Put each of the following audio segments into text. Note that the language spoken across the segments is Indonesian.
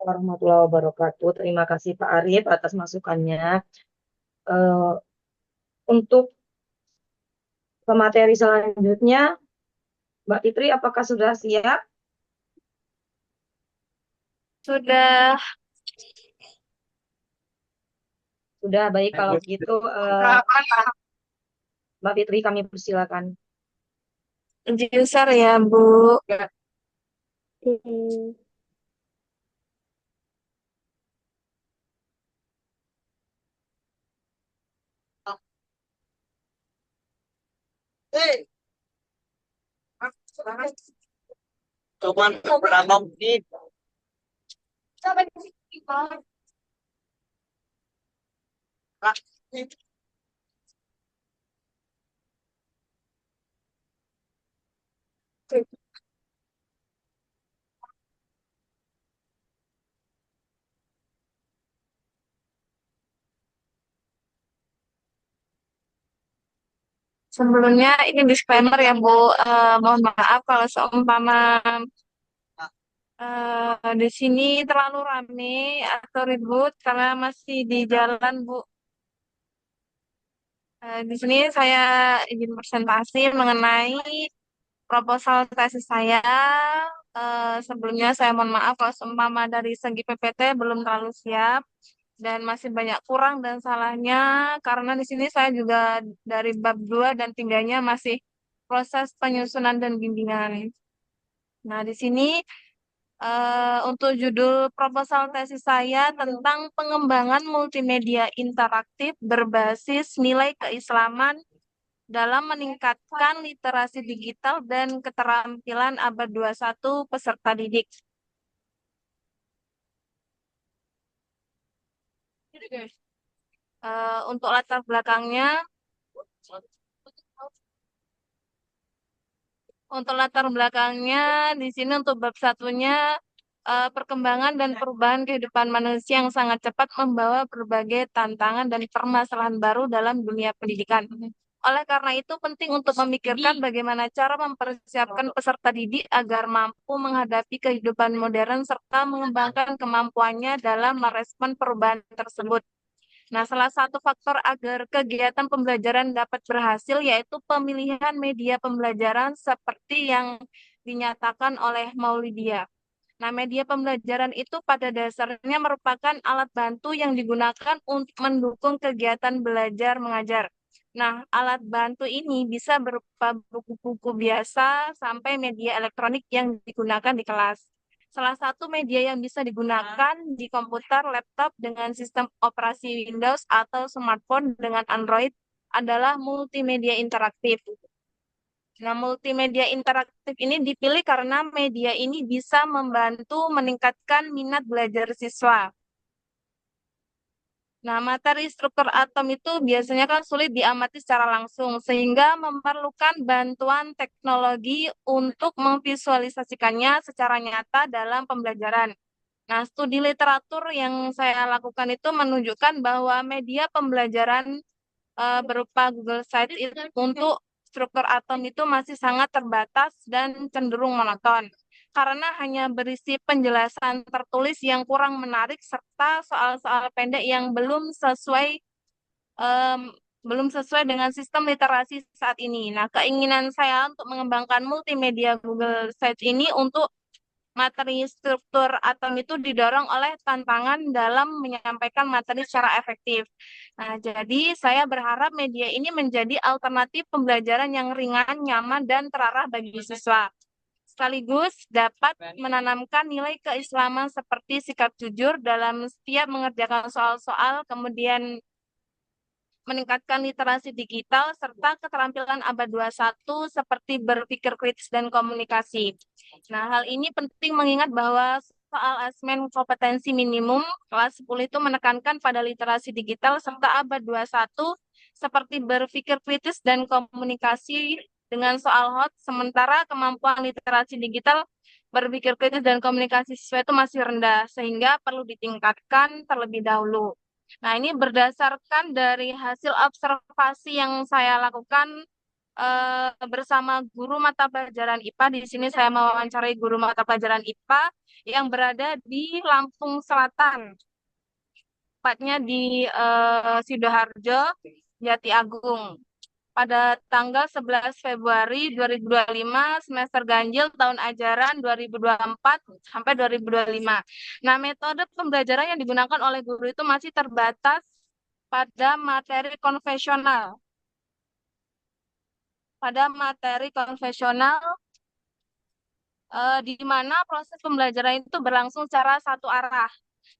warahmatullahi wabarakatuh. Terima kasih Pak Arif atas masukannya. Eh, untuk pemateri selanjutnya, Mbak Fitri, apakah sudah siap? Sudah. Sudah, baik kalau begitu, Mbak Fitri kami persilakan. User ya, Bu. Ya. Hmm. Cuman berapa menit? Sebelumnya ini disclaimer ya, Bu. Mohon maaf kalau seumpama di sini terlalu rame atau ribut karena masih di jalan, Bu. Di sini saya izin presentasi mengenai proposal tesis saya. Sebelumnya saya mohon maaf kalau seumpama dari segi PPT belum terlalu siap dan masih banyak kurang dan salahnya karena di sini saya juga dari bab 2 dan 3-nya masih proses penyusunan dan bimbingan. Nah, di sini untuk judul proposal tesis saya tentang pengembangan multimedia interaktif berbasis nilai keislaman dalam meningkatkan literasi digital dan keterampilan abad 21 peserta didik. Untuk latar belakangnya, di sini untuk bab satunya perkembangan dan perubahan kehidupan manusia yang sangat cepat membawa berbagai tantangan dan permasalahan baru dalam dunia pendidikan. Oleh karena itu, penting untuk memikirkan bagaimana cara mempersiapkan peserta didik agar mampu menghadapi kehidupan modern serta mengembangkan kemampuannya dalam merespon perubahan tersebut. Nah, salah satu faktor agar kegiatan pembelajaran dapat berhasil yaitu pemilihan media pembelajaran seperti yang dinyatakan oleh Maulidia. Nah, media pembelajaran itu pada dasarnya merupakan alat bantu yang digunakan untuk mendukung kegiatan belajar mengajar. Nah, alat bantu ini bisa berupa buku-buku biasa sampai media elektronik yang digunakan di kelas. Salah satu media yang bisa digunakan di komputer, laptop dengan sistem operasi Windows atau smartphone dengan Android adalah multimedia interaktif. Nah, multimedia interaktif ini dipilih karena media ini bisa membantu meningkatkan minat belajar siswa. Nah, materi struktur atom itu biasanya kan sulit diamati secara langsung, sehingga memerlukan bantuan teknologi untuk memvisualisasikannya secara nyata dalam pembelajaran. Nah, studi literatur yang saya lakukan itu menunjukkan bahwa media pembelajaran berupa Google Sites itu untuk struktur atom itu masih sangat terbatas dan cenderung monoton karena hanya berisi penjelasan tertulis yang kurang menarik serta soal-soal pendek yang em, belum sesuai dengan sistem literasi saat ini. Nah, keinginan saya untuk mengembangkan multimedia Google Sites ini untuk materi struktur atom itu didorong oleh tantangan dalam menyampaikan materi secara efektif. Nah, jadi saya berharap media ini menjadi alternatif pembelajaran yang ringan, nyaman, dan terarah bagi siswa. Sekaligus dapat menanamkan nilai keislaman seperti sikap jujur dalam setiap mengerjakan soal-soal, kemudian meningkatkan literasi digital, serta keterampilan abad 21 seperti berpikir kritis dan komunikasi. Nah, hal ini penting mengingat bahwa soal asesmen kompetensi minimum kelas 10 itu menekankan pada literasi digital serta abad 21 seperti berpikir kritis dan komunikasi dengan soal hot, sementara kemampuan literasi digital berpikir kritis dan komunikasi siswa itu masih rendah, sehingga perlu ditingkatkan terlebih dahulu. Nah, ini berdasarkan dari hasil observasi yang saya lakukan bersama guru mata pelajaran IPA. Di sini saya mewawancarai guru mata pelajaran IPA yang berada di Lampung Selatan, tepatnya di Sidoarjo, Jati Agung. Pada tanggal 11 Februari 2025 semester ganjil tahun ajaran 2024 sampai 2025. Nah, metode pembelajaran yang digunakan oleh guru itu masih terbatas pada materi konvensional. Pada materi konvensional di mana proses pembelajaran itu berlangsung secara satu arah.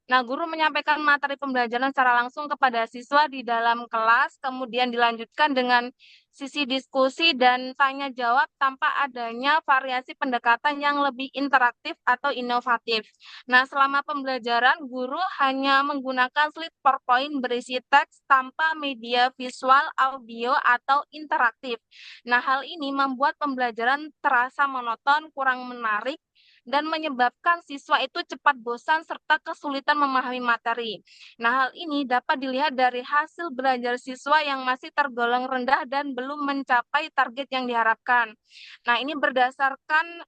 Nah, guru menyampaikan materi pembelajaran secara langsung kepada siswa di dalam kelas, kemudian dilanjutkan dengan sisi diskusi dan tanya jawab tanpa adanya variasi pendekatan yang lebih interaktif atau inovatif. Nah, selama pembelajaran, guru hanya menggunakan slide PowerPoint berisi teks tanpa media visual, audio, atau interaktif. Nah, hal ini membuat pembelajaran terasa monoton, kurang menarik, dan menyebabkan siswa itu cepat bosan serta kesulitan memahami materi. Nah, hal ini dapat dilihat dari hasil belajar siswa yang masih tergolong rendah dan belum mencapai target yang diharapkan. Nah, ini berdasarkan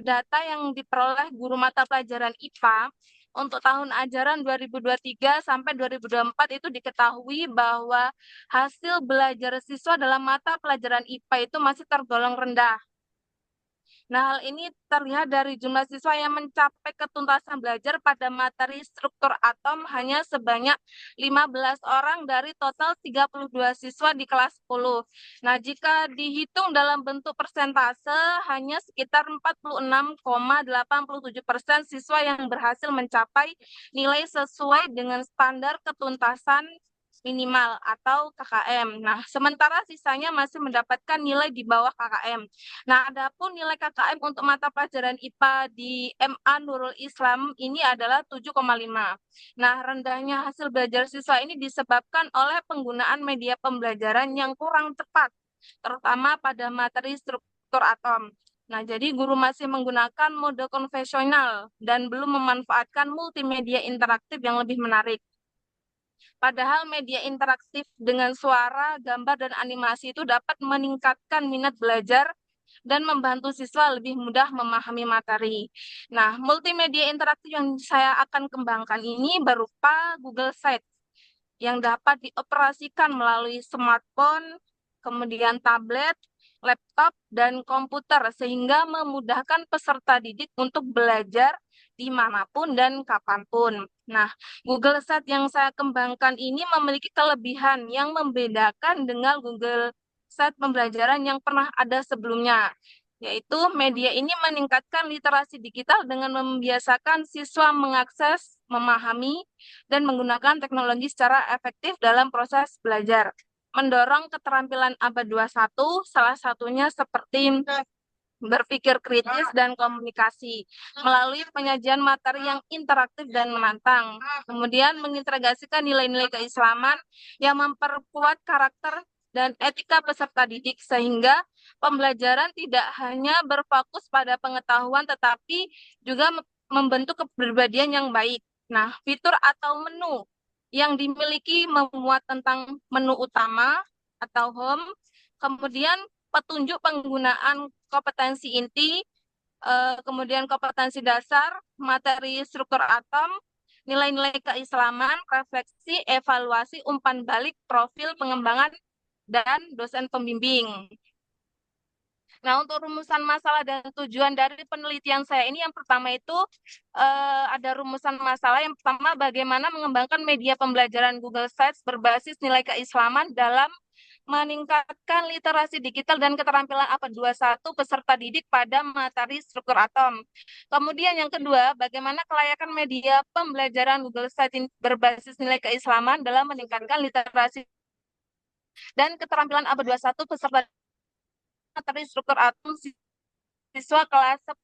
data yang diperoleh guru mata pelajaran IPA. Untuk tahun ajaran 2023 sampai 2024 itu diketahui bahwa hasil belajar siswa dalam mata pelajaran IPA itu masih tergolong rendah. Nah, hal ini terlihat dari jumlah siswa yang mencapai ketuntasan belajar pada materi struktur atom hanya sebanyak 15 orang dari total 32 siswa di kelas 10. Nah, jika dihitung dalam bentuk persentase, hanya sekitar 46,87% siswa yang berhasil mencapai nilai sesuai dengan standar ketuntasan minimal atau KKM. Nah, sementara sisanya masih mendapatkan nilai di bawah KKM. Nah, adapun nilai KKM untuk mata pelajaran IPA di MA Nurul Islam ini adalah 7,5. Nah, rendahnya hasil belajar siswa ini disebabkan oleh penggunaan media pembelajaran yang kurang tepat, terutama pada materi struktur atom. Nah, jadi guru masih menggunakan mode konvensional dan belum memanfaatkan multimedia interaktif yang lebih menarik. Padahal media interaktif dengan suara, gambar, dan animasi itu dapat meningkatkan minat belajar dan membantu siswa lebih mudah memahami materi. Nah, multimedia interaktif yang saya akan kembangkan ini berupa Google Sites yang dapat dioperasikan melalui smartphone, kemudian tablet, laptop, dan komputer, sehingga memudahkan peserta didik untuk belajar dimanapun dan kapanpun. Nah, Google Sites yang saya kembangkan ini memiliki kelebihan yang membedakan dengan Google Sites pembelajaran yang pernah ada sebelumnya, yaitu media ini meningkatkan literasi digital dengan membiasakan siswa mengakses, memahami, dan menggunakan teknologi secara efektif dalam proses belajar. Mendorong keterampilan abad 21, salah satunya seperti berpikir kritis dan komunikasi melalui penyajian materi yang interaktif dan menantang. Kemudian mengintegrasikan nilai-nilai keislaman yang memperkuat karakter dan etika peserta didik sehingga pembelajaran tidak hanya berfokus pada pengetahuan tetapi juga membentuk kepribadian yang baik. Nah, fitur atau menu yang dimiliki memuat tentang menu utama atau home, kemudian petunjuk penggunaan kompetensi inti, kemudian kompetensi dasar, materi struktur atom, nilai-nilai keislaman, refleksi, evaluasi, umpan balik, profil pengembangan, dan dosen pembimbing. Nah, untuk rumusan masalah dan tujuan dari penelitian saya ini, yang pertama itu ada rumusan masalah. Yang pertama, bagaimana mengembangkan media pembelajaran Google Sites berbasis nilai keislaman dalam meningkatkan literasi digital dan keterampilan abad 21 peserta didik pada materi struktur atom. Kemudian yang kedua, bagaimana kelayakan media pembelajaran Google Sites berbasis nilai keislaman dalam meningkatkan literasi dan keterampilan abad 21 peserta materi struktur atom siswa kelas 10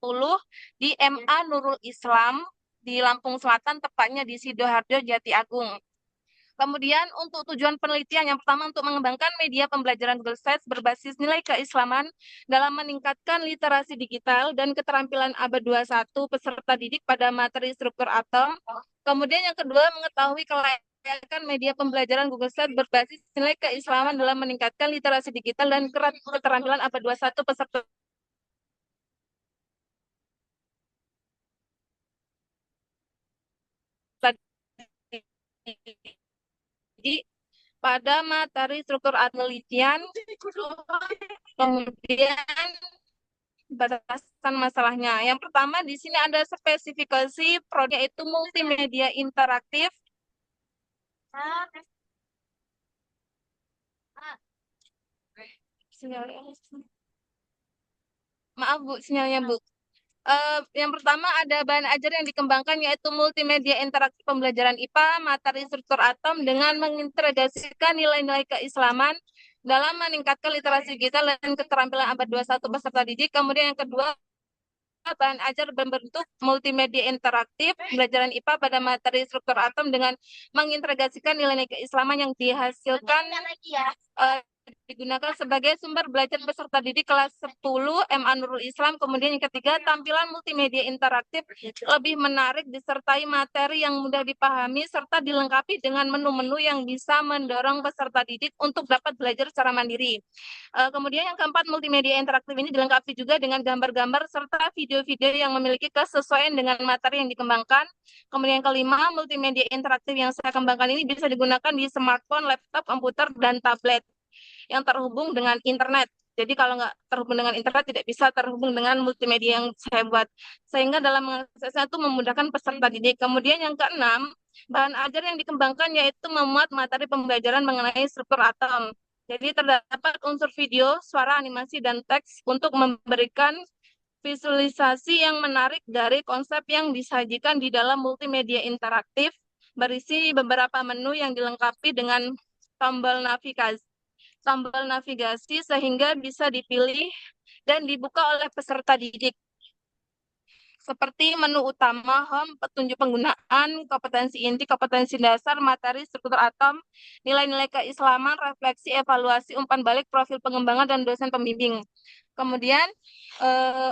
di MA Nurul Islam di Lampung Selatan, tepatnya di Sidoarjo, Jati Agung. Kemudian untuk tujuan penelitian yang pertama untuk mengembangkan media pembelajaran Google Sites berbasis nilai keislaman dalam meningkatkan literasi digital dan keterampilan abad 21 peserta didik pada materi struktur atom. Kemudian yang kedua mengetahui kelayakan memberdayakan media pembelajaran Google Slide berbasis nilai keislaman dalam meningkatkan literasi digital dan keterampilan abad 21 peserta didik pada materi struktur penelitian, kemudian batasan masalahnya. Yang pertama di sini ada spesifikasi produk yaitu multimedia interaktif. Maaf Bu, sinyalnya Bu. Yang pertama ada bahan ajar yang dikembangkan yaitu multimedia interaktif pembelajaran IPA, materi struktur atom dengan mengintegrasikan nilai-nilai keislaman dalam meningkatkan literasi digital dan keterampilan abad 21 peserta didik. Kemudian yang kedua, bahan ajar berbentuk multimedia interaktif pembelajaran IPA pada materi struktur atom dengan mengintegrasikan nilai-nilai keislaman yang dihasilkan digunakan sebagai sumber belajar peserta didik kelas 10 MA Nurul Islam. Kemudian yang ketiga, tampilan multimedia interaktif lebih menarik disertai materi yang mudah dipahami serta dilengkapi dengan menu-menu yang bisa mendorong peserta didik untuk dapat belajar secara mandiri. Kemudian yang keempat, multimedia interaktif ini dilengkapi juga dengan gambar-gambar serta video-video yang memiliki kesesuaian dengan materi yang dikembangkan. Kemudian yang kelima, multimedia interaktif yang saya kembangkan ini bisa digunakan di smartphone, laptop, komputer, dan tablet yang terhubung dengan internet. Jadi kalau nggak terhubung dengan internet tidak bisa terhubung dengan multimedia yang saya buat. Sehingga dalam mengaksesnya itu memudahkan peserta didik. Kemudian yang keenam, bahan ajar yang dikembangkan yaitu memuat materi pembelajaran mengenai struktur atom. Jadi terdapat unsur video, suara, animasi, dan teks untuk memberikan visualisasi yang menarik dari konsep yang disajikan di dalam multimedia interaktif, berisi beberapa menu yang dilengkapi dengan tombol navigasi sehingga bisa dipilih dan dibuka oleh peserta didik. Seperti menu utama, home, petunjuk penggunaan, kompetensi inti, kompetensi dasar, materi, struktur atom, nilai-nilai keislaman, refleksi, evaluasi, umpan balik, profil pengembangan, dan dosen pembimbing. Kemudian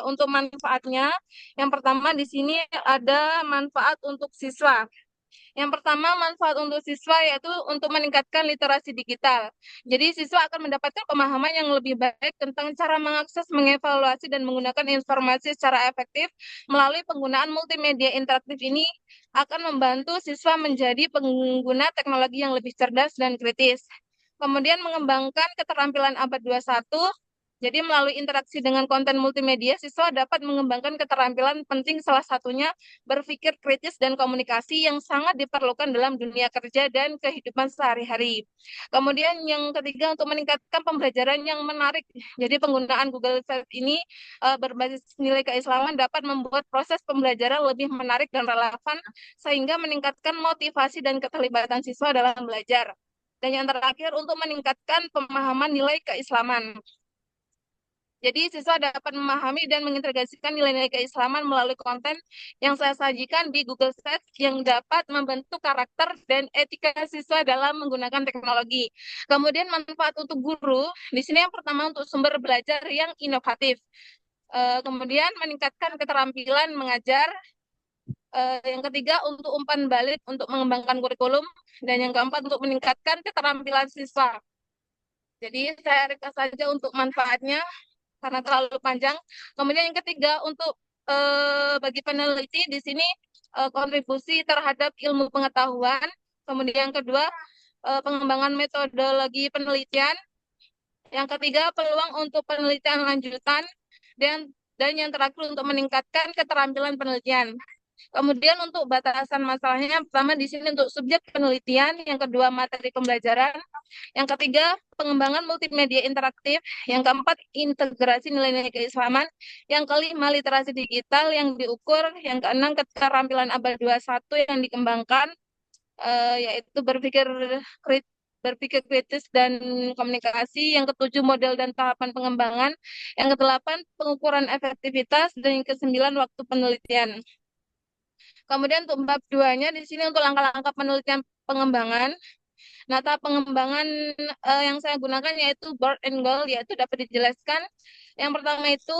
untuk manfaatnya, yang pertama di sini ada manfaat untuk siswa. Yang pertama, manfaat untuk siswa yaitu untuk meningkatkan literasi digital. Jadi, siswa akan mendapatkan pemahaman yang lebih baik tentang cara mengakses, mengevaluasi, dan menggunakan informasi secara efektif melalui penggunaan multimedia interaktif ini akan membantu siswa menjadi pengguna teknologi yang lebih cerdas dan kritis. Kemudian mengembangkan keterampilan abad 21. Jadi melalui interaksi dengan konten multimedia, siswa dapat mengembangkan keterampilan penting salah satunya berpikir kritis dan komunikasi yang sangat diperlukan dalam dunia kerja dan kehidupan sehari-hari. Kemudian yang ketiga untuk meningkatkan pembelajaran yang menarik. Jadi penggunaan Google Slide ini berbasis nilai keislaman dapat membuat proses pembelajaran lebih menarik dan relevan sehingga meningkatkan motivasi dan keterlibatan siswa dalam belajar. Dan yang terakhir untuk meningkatkan pemahaman nilai keislaman. Jadi siswa dapat memahami dan mengintegrasikan nilai-nilai keislaman melalui konten yang saya sajikan di Google Slides yang dapat membentuk karakter dan etika siswa dalam menggunakan teknologi. Kemudian manfaat untuk guru, di sini yang pertama untuk sumber belajar yang inovatif. Kemudian meningkatkan keterampilan mengajar. Yang ketiga untuk umpan balik untuk mengembangkan kurikulum. Dan yang keempat untuk meningkatkan keterampilan siswa. Jadi saya ringkas saja untuk manfaatnya karena terlalu panjang. Kemudian yang ketiga untuk bagi peneliti di sini kontribusi terhadap ilmu pengetahuan. Kemudian yang kedua pengembangan metodologi penelitian. Yang ketiga peluang untuk penelitian lanjutan dan yang terakhir untuk meningkatkan keterampilan penelitian. Kemudian untuk batasan masalahnya, pertama di sini untuk subjek penelitian, yang kedua materi pembelajaran, yang ketiga pengembangan multimedia interaktif, yang keempat integrasi nilai-nilai keislaman, yang kelima literasi digital yang diukur, yang keenam keterampilan abad 21 yang dikembangkan, yaitu berpikir kritis dan komunikasi, yang ketujuh model dan tahapan pengembangan, yang kedelapan pengukuran efektivitas, dan yang kesembilan waktu penelitian. Kemudian untuk bab 2-nya di sini untuk langkah-langkah penelitian pengembangan. Nah, tahap pengembangan yang saya gunakan yaitu Bird and Goal, yaitu dapat dijelaskan. Yang pertama itu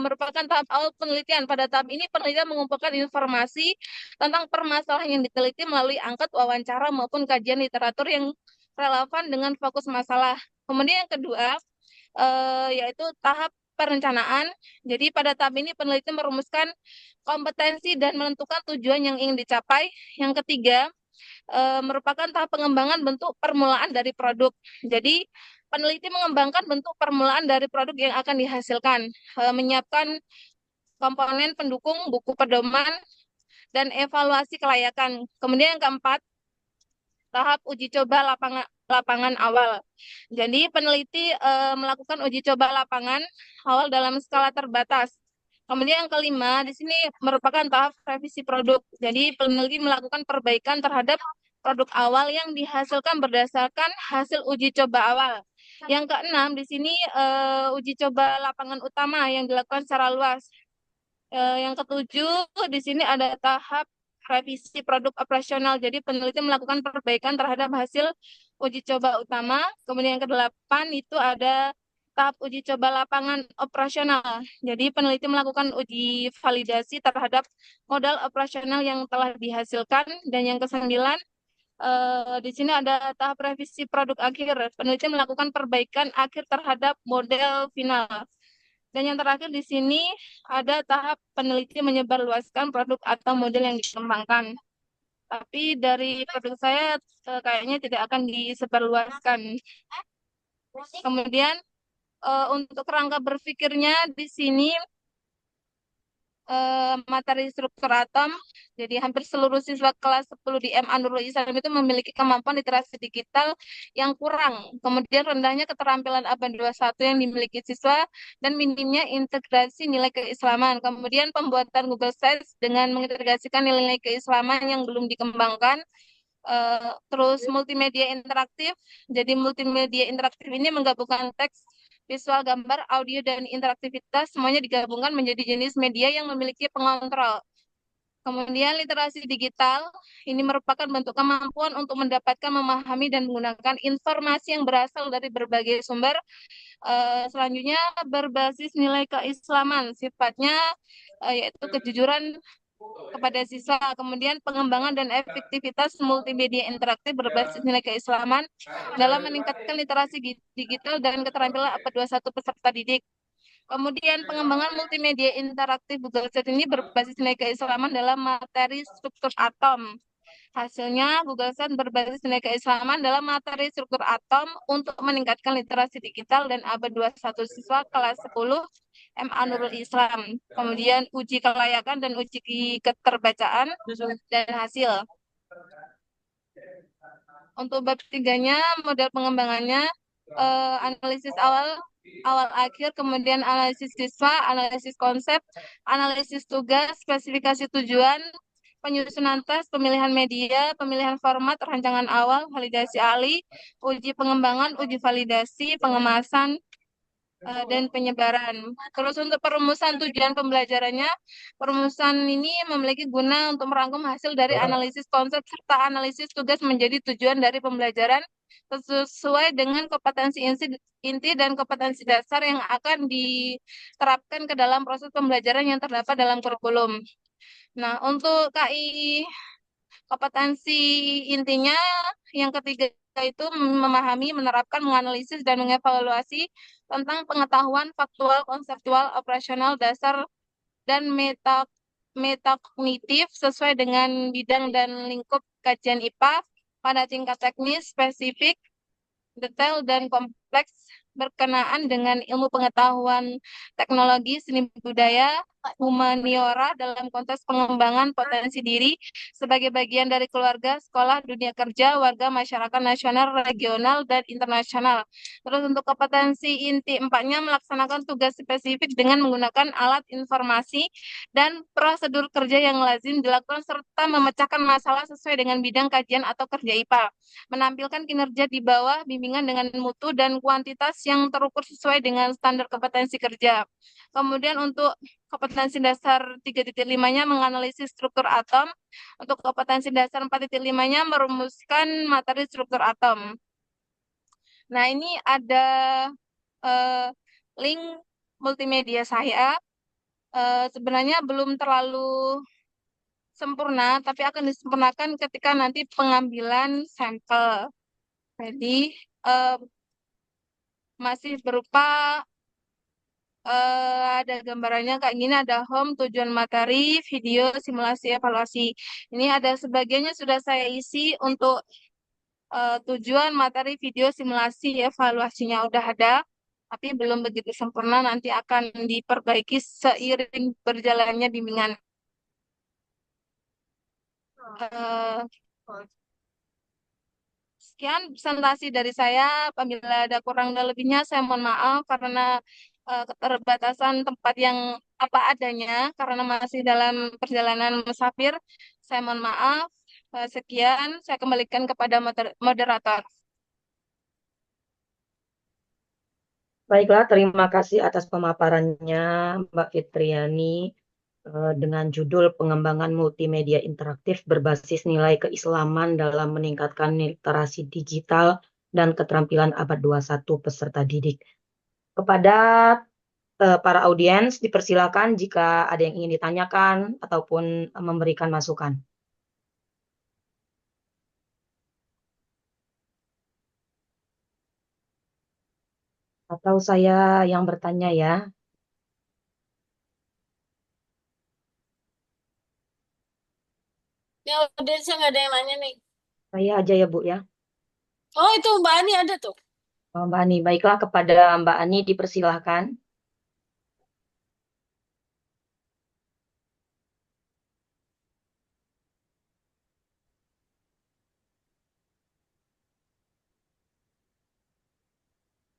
merupakan tahap awal penelitian. Pada tahap ini penelitian mengumpulkan informasi tentang permasalahan yang diteliti melalui angkat, wawancara, maupun kajian literatur yang relevan dengan fokus masalah. Kemudian yang kedua, yaitu tahap perencanaan. Jadi pada tahap ini peneliti merumuskan kompetensi dan menentukan tujuan yang ingin dicapai. Yang ketiga, merupakan tahap pengembangan bentuk permulaan dari produk. Jadi peneliti mengembangkan bentuk permulaan dari produk yang akan dihasilkan, menyiapkan komponen pendukung, buku pedoman, dan evaluasi kelayakan. Kemudian yang keempat, tahap uji coba lapangan awal. Jadi peneliti melakukan uji coba lapangan awal dalam skala terbatas. Kemudian yang kelima, di sini merupakan tahap revisi produk. Jadi peneliti melakukan perbaikan terhadap produk awal yang dihasilkan berdasarkan hasil uji coba awal. Yang keenam, di sini uji coba lapangan utama yang dilakukan secara luas. Yang ketujuh, di sini ada tahap revisi produk operasional. Jadi peneliti melakukan perbaikan terhadap hasil uji coba utama. Kemudian yang kedelapan itu ada tahap uji coba lapangan operasional. Jadi peneliti melakukan uji validasi terhadap modal operasional yang telah dihasilkan. Dan yang kesembilan, di sini ada tahap revisi produk akhir. Peneliti melakukan perbaikan akhir terhadap model final. Dan yang terakhir di sini ada tahap peneliti menyebarluaskan produk atau model yang dikembangkan. Tapi dari produk saya kayaknya tidak akan disebarluaskan. Kemudian untuk kerangka berpikirnya di sini materi struktur atom. Jadi hampir seluruh siswa kelas 10 di MA Nurul Islam itu memiliki kemampuan literasi digital yang kurang. Kemudian rendahnya keterampilan abad 21 yang dimiliki siswa dan minimnya integrasi nilai keislaman. Kemudian pembuatan Google Sites dengan mengintegrasikan nilai-nilai keislaman yang belum dikembangkan. Terus multimedia interaktif. Jadi multimedia interaktif ini menggabungkan teks, visual, gambar, audio, dan interaktivitas semuanya digabungkan menjadi jenis media yang memiliki pengontrol. Kemudian literasi digital ini merupakan bentuk kemampuan untuk mendapatkan, memahami, dan menggunakan informasi yang berasal dari berbagai sumber. Selanjutnya berbasis nilai keislaman, sifatnya yaitu kejujuran kepada siswa. Kemudian pengembangan dan efektivitas multimedia interaktif berbasis nilai keislaman dalam meningkatkan literasi digital dan keterampilan abad 21 peserta didik. Kemudian pengembangan multimedia interaktif Google Set ini berbasis nilai keislaman dalam materi struktur atom. Hasilnya, Google Set berbasis nilai keislaman dalam materi struktur atom untuk meningkatkan literasi digital dan abad 21 siswa kelas 10 MA Nurul Islam. Kemudian uji kelayakan dan uji keterbacaan dan hasil. Untuk bab tiganya, model pengembangannya, analisis awal akhir, kemudian analisis siswa, analisis konsep, analisis tugas, spesifikasi tujuan, penyusunan tes, pemilihan media, pemilihan format, rancangan awal, validasi ahli, uji pengembangan, uji validasi, pengemasan, dan penyebaran. Terus untuk perumusan tujuan pembelajarannya, perumusan ini memiliki guna untuk merangkum hasil dari analisis konsep serta analisis tugas menjadi tujuan dari pembelajaran sesuai dengan kompetensi inti dan kompetensi dasar yang akan diterapkan ke dalam proses pembelajaran yang terdapat dalam kurikulum. Nah, untuk KI kompetensi intinya yang ketiga itu memahami, menerapkan, menganalisis, dan mengevaluasi tentang pengetahuan faktual, konseptual, operasional, dasar, dan metakognitif sesuai dengan bidang dan lingkup kajian IPA pada tingkat teknis, spesifik, detail, dan kompleks berkenaan dengan ilmu pengetahuan teknologi, seni budaya, humaniora dalam konteks pengembangan potensi diri sebagai bagian dari keluarga, sekolah, dunia kerja, warga, masyarakat nasional, regional, dan internasional. Terus untuk kompetensi inti empatnya melaksanakan tugas spesifik dengan menggunakan alat informasi dan prosedur kerja yang lazim dilakukan serta memecahkan masalah sesuai dengan bidang kajian atau kerja IPA. Menampilkan kinerja di bawah bimbingan dengan mutu dan kuantitas yang terukur sesuai dengan standar kompetensi kerja. Kemudian untuk kompetensi dasar 3.5-nya menganalisis struktur atom. Untuk kompetensi dasar 4.5-nya merumuskan materi struktur atom. Nah, ini ada eh, link multimedia saya. Sebenarnya belum terlalu sempurna, tapi akan disempurnakan ketika nanti pengambilan sampel. Jadi, eh, masih berupa ada gambarannya kayak gini, ada home, tujuan materi, video, simulasi, evaluasi. Ini ada sebagiannya sudah saya isi untuk tujuan materi, video, simulasi, evaluasinya udah ada, tapi belum begitu sempurna, nanti akan diperbaiki seiring berjalannya bimbingan. Eh, Sekian presentasi dari saya. Apabila ada kurang dan lebihnya, saya mohon maaf karena keterbatasan tempat yang apa adanya, karena masih dalam perjalanan musafir. Saya mohon maaf. Sekian, saya kembalikan kepada moderator. Baiklah, terima kasih atas pemaparannya, Mbak Fitriani, dengan judul Pengembangan Multimedia Interaktif Berbasis Nilai Keislaman dalam Meningkatkan Literasi Digital dan Keterampilan Abad 21 Peserta Didik. Kepada para audiens, dipersilakan jika ada yang ingin ditanyakan ataupun memberikan masukan. Atau saya yang bertanya ya. Ya, udah saya nggak ada yang nanya nih. Saya aja ya, Bu ya. Oh, itu Mbak Ani ada tuh. Mbak Ani, baiklah kepada Mbak Ani dipersilahkan.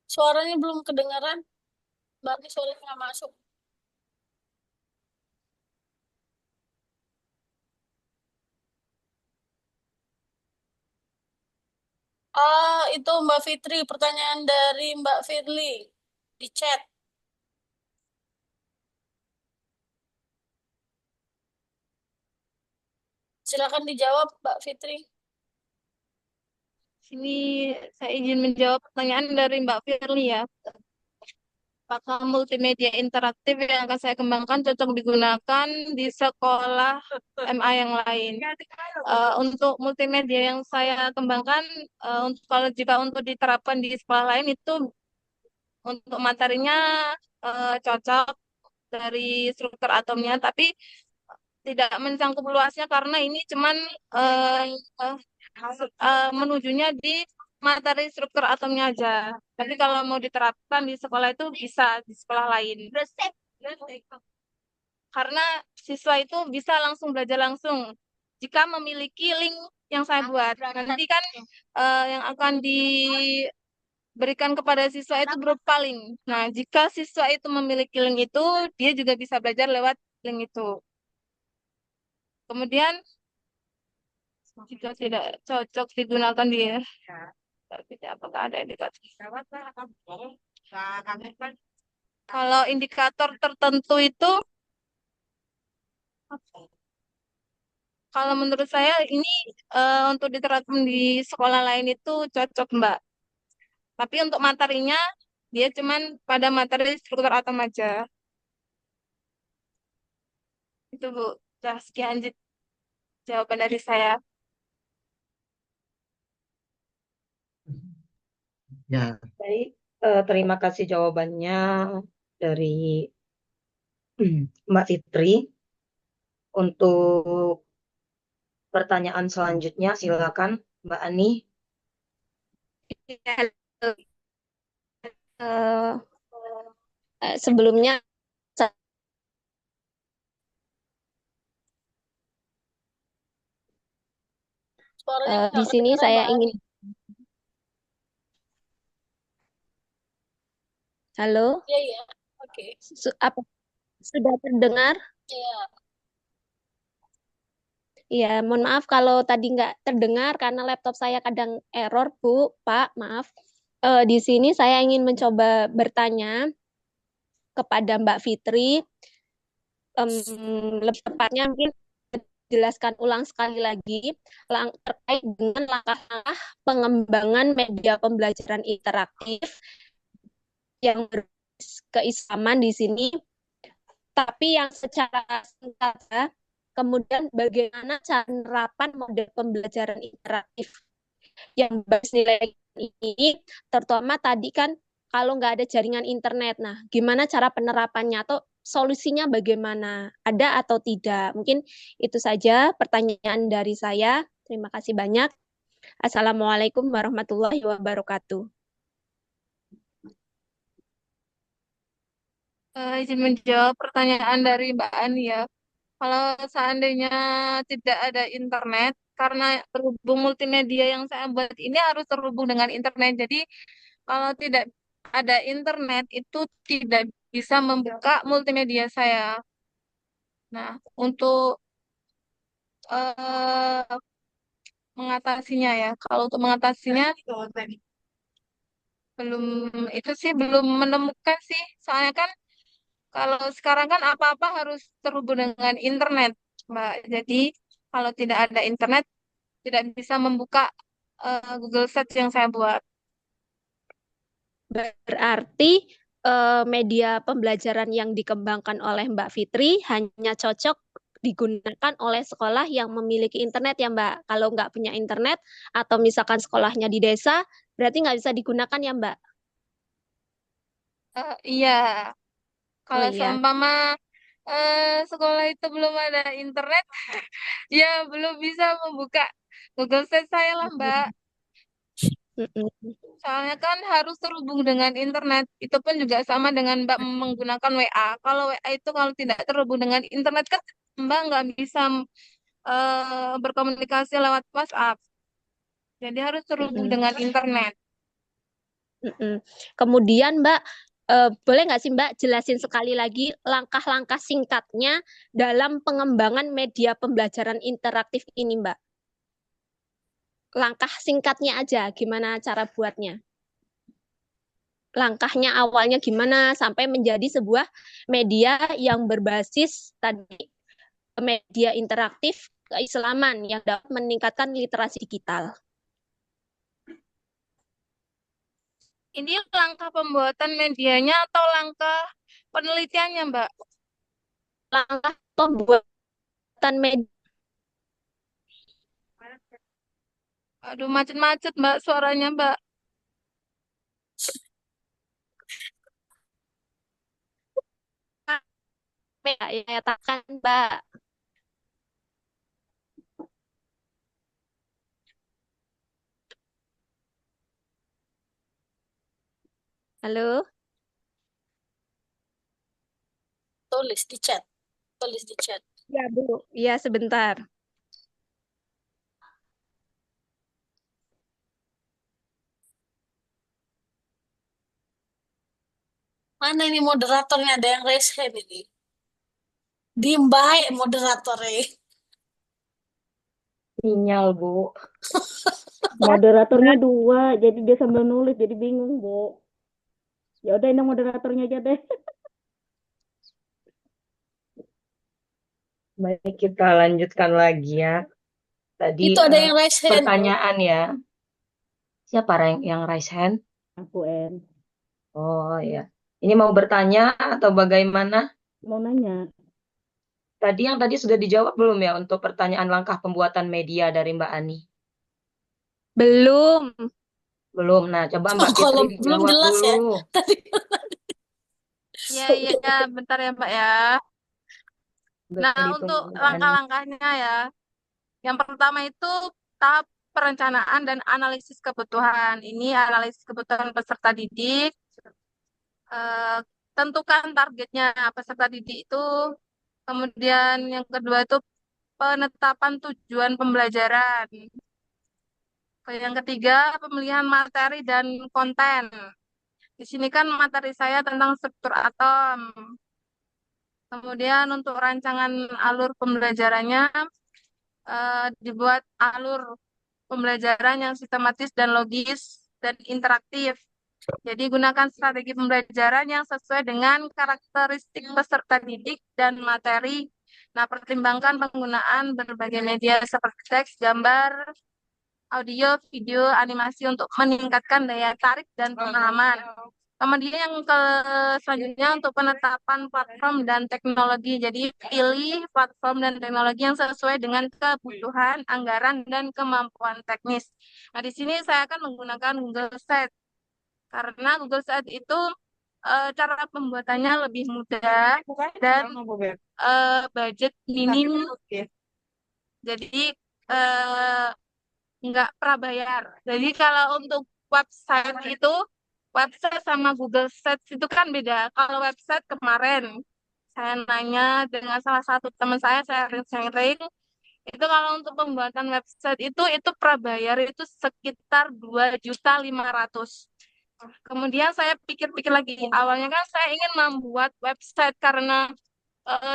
Suaranya belum kedengaran. Mbak Ani suaranya nggak masuk. Itu Mbak Fitri, pertanyaan dari Mbak Firly di chat. Silakan dijawab, Mbak Fitri. Sini saya izin menjawab pertanyaan dari Mbak Firly ya. Apakah multimedia interaktif yang akan saya kembangkan cocok digunakan di sekolah MA yang lain? Untuk multimedia yang saya kembangkan, untuk kalau jika untuk diterapkan di sekolah lain itu untuk materinya cocok dari struktur atomnya, tapi tidak mencangkup luasnya karena ini cuman eh, eh, menujunya di materi struktur atomnya aja. Tapi kalau mau diterapkan di sekolah itu bisa di sekolah lain. Karena siswa itu bisa langsung belajar langsung jika memiliki link yang saya buat. Nanti kan yang akan diberikan kepada siswa itu berupa link. Nah, jika siswa itu memiliki link itu, dia juga bisa belajar lewat link itu. Kemudian jika tidak cocok digunakan dia, tidak apakah ada indikator? Kalau indikator tertentu itu, kalau menurut saya ini untuk diterapkan di sekolah lain itu cocok, Mbak. Tapi untuk materinya, dia cuman pada materi struktur atom aja. Itu, Bu. Nah, sekian jawaban dari saya. Ya, Baik, terima kasih jawabannya dari Mbak Fitri. Untuk pertanyaan selanjutnya, silakan Mbak Ani. Eh, Sebelumnya Suaranya di nggak sini kedengaran, saya Mbak Ani. ingin halo, Iya, iya. Oke. apa sudah terdengar? Iya. Iya, mohon maaf kalau tadi nggak terdengar karena laptop saya kadang error, Bu. Pak, maaf. Di sini saya ingin mencoba bertanya kepada Mbak Fitri, lebih tepatnya mungkin jelaskan ulang sekali lagi terkait dengan langkah-langkah pengembangan media pembelajaran interaktif yang berbasis keislaman di sini, tapi yang secara singkat ya. Kemudian bagaimana cara penerapan model pembelajaran interaktif yang berbasis nilai ini, terutama tadi kan kalau nggak ada jaringan internet, nah gimana cara penerapannya atau solusinya bagaimana? Ada atau tidak? Mungkin itu saja pertanyaan dari saya. Terima kasih banyak. Assalamualaikum warahmatullahi wabarakatuh. Izin menjawab pertanyaan dari Mbak Ani ya. Kalau seandainya tidak ada internet, karena berhubung multimedia yang saya buat ini harus terhubung dengan internet. Jadi kalau tidak ada internet itu tidak bisa membuka multimedia saya. Nah, untuk eh, mengatasinya ya, kalau untuk mengatasinya belum itu sih belum menemukan sih. Soalnya kan kalau sekarang kan apa-apa harus terhubung dengan internet, Mbak. Jadi kalau tidak ada internet, tidak bisa membuka Google Search yang saya buat. Berarti media pembelajaran yang dikembangkan oleh Mbak Fitri hanya cocok digunakan oleh sekolah yang memiliki internet ya Mbak. Kalau nggak punya internet atau misalkan sekolahnya di desa, berarti nggak bisa digunakan ya Mbak. Iya, Oh kalau iya. seumpama sekolah itu belum ada internet, ya belum bisa membuka Google Search saya lah, Mbak. Mm-mm. Soalnya kan harus terhubung dengan internet. Itu pun juga sama dengan Mbak menggunakan WA. Kalau WA itu kalau tidak terhubung dengan internet kan Mbak nggak bisa berkomunikasi lewat WhatsApp. Jadi harus terhubung Mm-mm. dengan internet. Mm-mm. Kemudian Mbak, boleh nggak sih Mbak jelasin sekali lagi langkah-langkah singkatnya dalam pengembangan media pembelajaran interaktif ini Mbak? Langkah singkatnya aja, gimana cara buatnya? Langkahnya awalnya gimana sampai menjadi sebuah media yang berbasis tadi media interaktif keislaman yang dapat meningkatkan literasi digital. Ini langkah pembuatan medianya atau langkah penelitiannya, Mbak? Langkah pembuatan media. Aduh, macet-macet, Mbak, suaranya, Mbak. Yang nyatakan Mbak. Halo? Tulis di chat. Tulis di chat. Ya, Bu. Iya, sebentar. Mana ini moderatornya? Ada yang raise hand ini. Diem baik moderatornya. Sinyal, Bu. Moderatornya dua, jadi dia sambil nulis, jadi bingung, Bu. Ya udah, ini moderatornya aja deh. Baik, kita lanjutkan lagi ya. Tadi Itu ada yang raise hand. pertanyaan ya. Siapa yang raise hand? Aku En Oh ya. Ini mau bertanya atau bagaimana? mau nanya. Tadi yang tadi sudah dijawab belum ya untuk pertanyaan langkah pembuatan media dari Mbak Ani? Belum. Belum. Nah, coba Mbak Kalau Fitri belum dijawab jelas ya. dulu. Tadi Ya, iya, bentar ya, Mbak ya. Udah Nah, untuk ditunggu Mbak Ani. langkah-langkahnya ya. Yang pertama itu tahap perencanaan dan analisis kebutuhan. Ini analisis kebutuhan peserta didik. Eh, tentukan targetnya peserta didik itu. Kemudian yang kedua itu penetapan tujuan pembelajaran. Yang ketiga, pemilihan materi dan konten. Di sini kan materi saya tentang struktur atom. Kemudian untuk rancangan alur pembelajarannya, dibuat alur pembelajaran yang sistematis dan logis dan interaktif. Jadi gunakan strategi pembelajaran yang sesuai dengan karakteristik peserta didik dan materi. Nah, pertimbangkan penggunaan berbagai media seperti teks, gambar, audio, video, animasi untuk meningkatkan daya tarik dan pemahaman. Kemudian yang selanjutnya untuk penetapan platform dan teknologi. Jadi pilih platform dan teknologi yang sesuai dengan kebutuhan, anggaran, dan kemampuan teknis. Nah, di sini saya akan menggunakan Google Sites karena Google Sites itu cara pembuatannya lebih mudah dan budget minim. Jadi eh, nggak prabayar. Jadi kalau untuk website itu, website sama Google Sites itu kan beda. Kalau website kemarin saya nanya dengan salah satu teman saya sharing, itu kalau untuk pembuatan website itu prabayar itu sekitar 2.500.000. Kemudian saya pikir-pikir lagi, awalnya kan saya ingin membuat website karena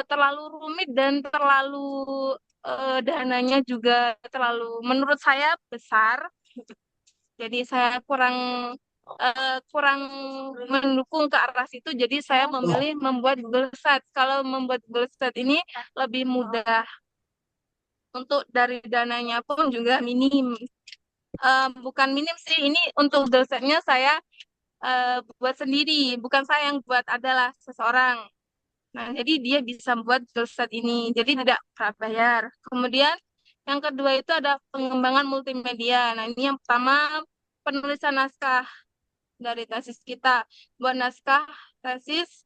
terlalu rumit dan terlalu dananya juga terlalu menurut saya besar. Jadi saya kurang mendukung ke arah situ. Jadi saya memilih membuat Google Sites. Kalau membuat Google Sites ini lebih mudah. Untuk dari dananya pun juga minim. Bukan minim sih, ini untuk Google Sites-nya saya buat sendiri. Bukan saya yang buat, adalah seseorang. Nah, jadi dia bisa buat Gulset ini. Jadi tidak bayar. Kemudian yang kedua itu ada pengembangan multimedia. Nah, ini yang pertama penulisan naskah dari tesis kita. Buat naskah tesis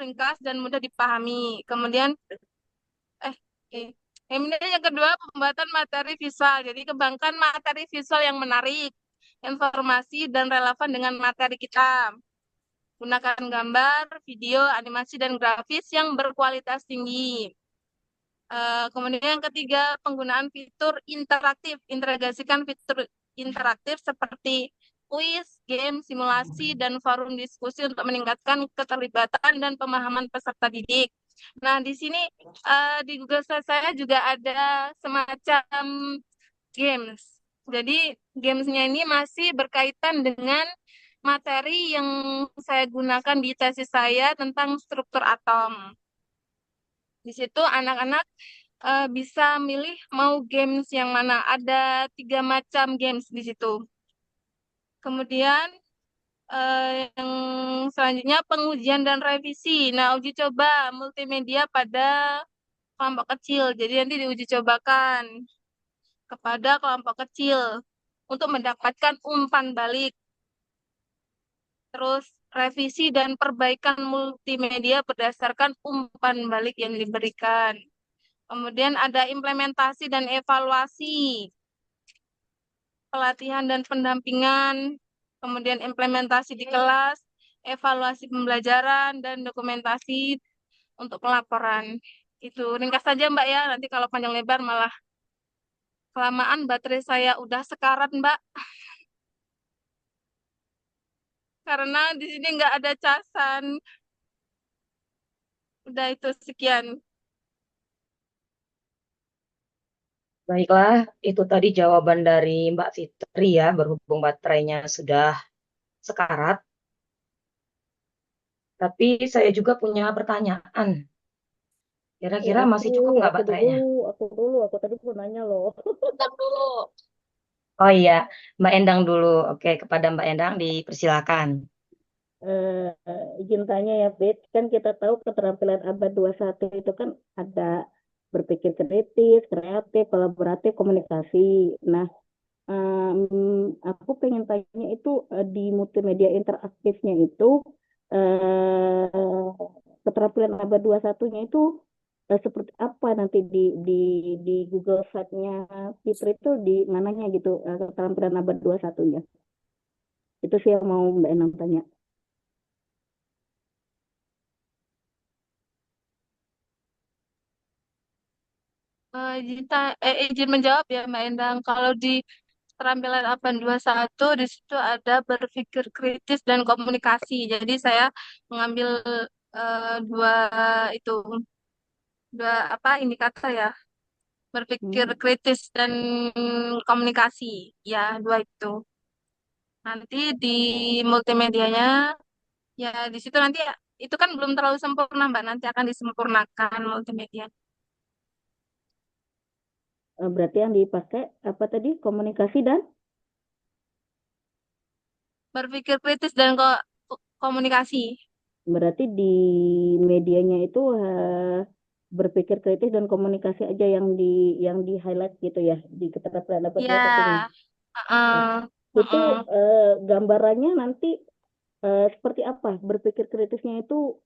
ringkas dan mudah dipahami. Kemudian eh eh, kemudian yang kedua pembuatan materi visual. Jadi kembangkan materi visual yang menarik, informasi dan relevan dengan materi kita. Gunakan gambar, video, animasi, dan grafis yang berkualitas tinggi. Kemudian yang ketiga, penggunaan fitur interaktif. Integrasikan fitur interaktif seperti kuis, game, simulasi, dan forum diskusi untuk meningkatkan keterlibatan dan pemahaman peserta didik. Nah, di sini di Google Sites saya juga ada semacam games. Jadi, gamesnya ini masih berkaitan dengan materi yang saya gunakan di tesis saya tentang struktur atom. Di situ anak-anak bisa milih mau games yang mana. Ada 3 macam games di situ. Kemudian yang selanjutnya pengujian dan revisi. Nah, uji coba multimedia pada kelompok kecil. Jadi nanti diuji cobakan kepada kelompok kecil untuk mendapatkan umpan balik. Terus revisi dan perbaikan multimedia berdasarkan umpan balik yang diberikan. Kemudian ada implementasi dan evaluasi, pelatihan dan pendampingan, kemudian implementasi di kelas, evaluasi pembelajaran, dan dokumentasi untuk pelaporan. Itu ringkas saja Mbak ya, nanti kalau panjang lebar malah kelamaan baterai saya udah sekarat Mbak, karena di sini nggak ada casan. Udah itu sekian. Baiklah, itu tadi jawaban dari Mbak Fitri ya, berhubung baterainya sudah sekarat. Tapi saya juga punya pertanyaan. Eh, Kira-kira aku masih dulu, cukup nggak aku dulu, baterainya? aku tadi mau nanya loh. Bentar dulu. Oh iya, Mbak Endang dulu. Oke, kepada Mbak Endang dipersilakan. Izin tanya ya, Bet. Kan kita tahu keterampilan abad 21 itu kan ada berpikir kritis, kreatif, kolaboratif, komunikasi. Nah, aku pengen tanya itu di multimedia interaktifnya itu eh, keterampilan abad 21-nya itu seperti apa nanti di Google Site-nya Fitri itu di mananya gitu keterampilan abad 21-nya. Itu sih yang mau Mbak Enam tanya. Izin menjawab ya Mbak Endang. Kalau di keterampilan APAN 21 di situ ada berpikir kritis dan komunikasi. Jadi saya mengambil dua itu dua apa indikator ya, berpikir Hmm. kritis dan komunikasi. Ya, dua itu. Nanti di multimedianya, ya di situ nanti itu kan belum terlalu sempurna, Mbak. Nanti akan disempurnakan multimedia. Berarti yang dipakai apa tadi? Komunikasi dan Berpikir kritis dan komunikasi. berarti di medianya itu berpikir kritis dan komunikasi aja yang di highlight gitu ya di keterampilan dapat dua satunya. Ya, Nah, heeh, itu heeh. gambarannya nanti seperti apa? Berpikir kritisnya itu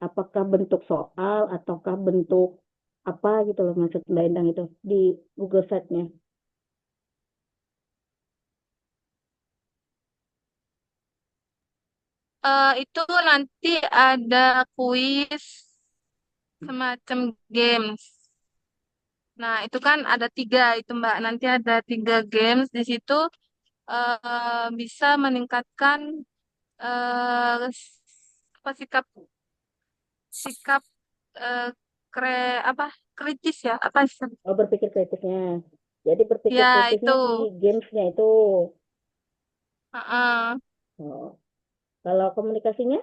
apakah bentuk soal ataukah bentuk apa gitu loh maksud Mbak Endang itu di Google Site-nya. Itu nanti ada kuis semacam games. Nah, itu kan ada tiga itu Mbak. Nanti ada tiga games di situ bisa meningkatkan apa sikap sikap eh, kre apa kritis ya apa sih? Oh, berpikir kritisnya. Jadi berpikir Ya kritisnya itu. di gamesnya itu. Heeh. Oh. Kalau komunikasinya,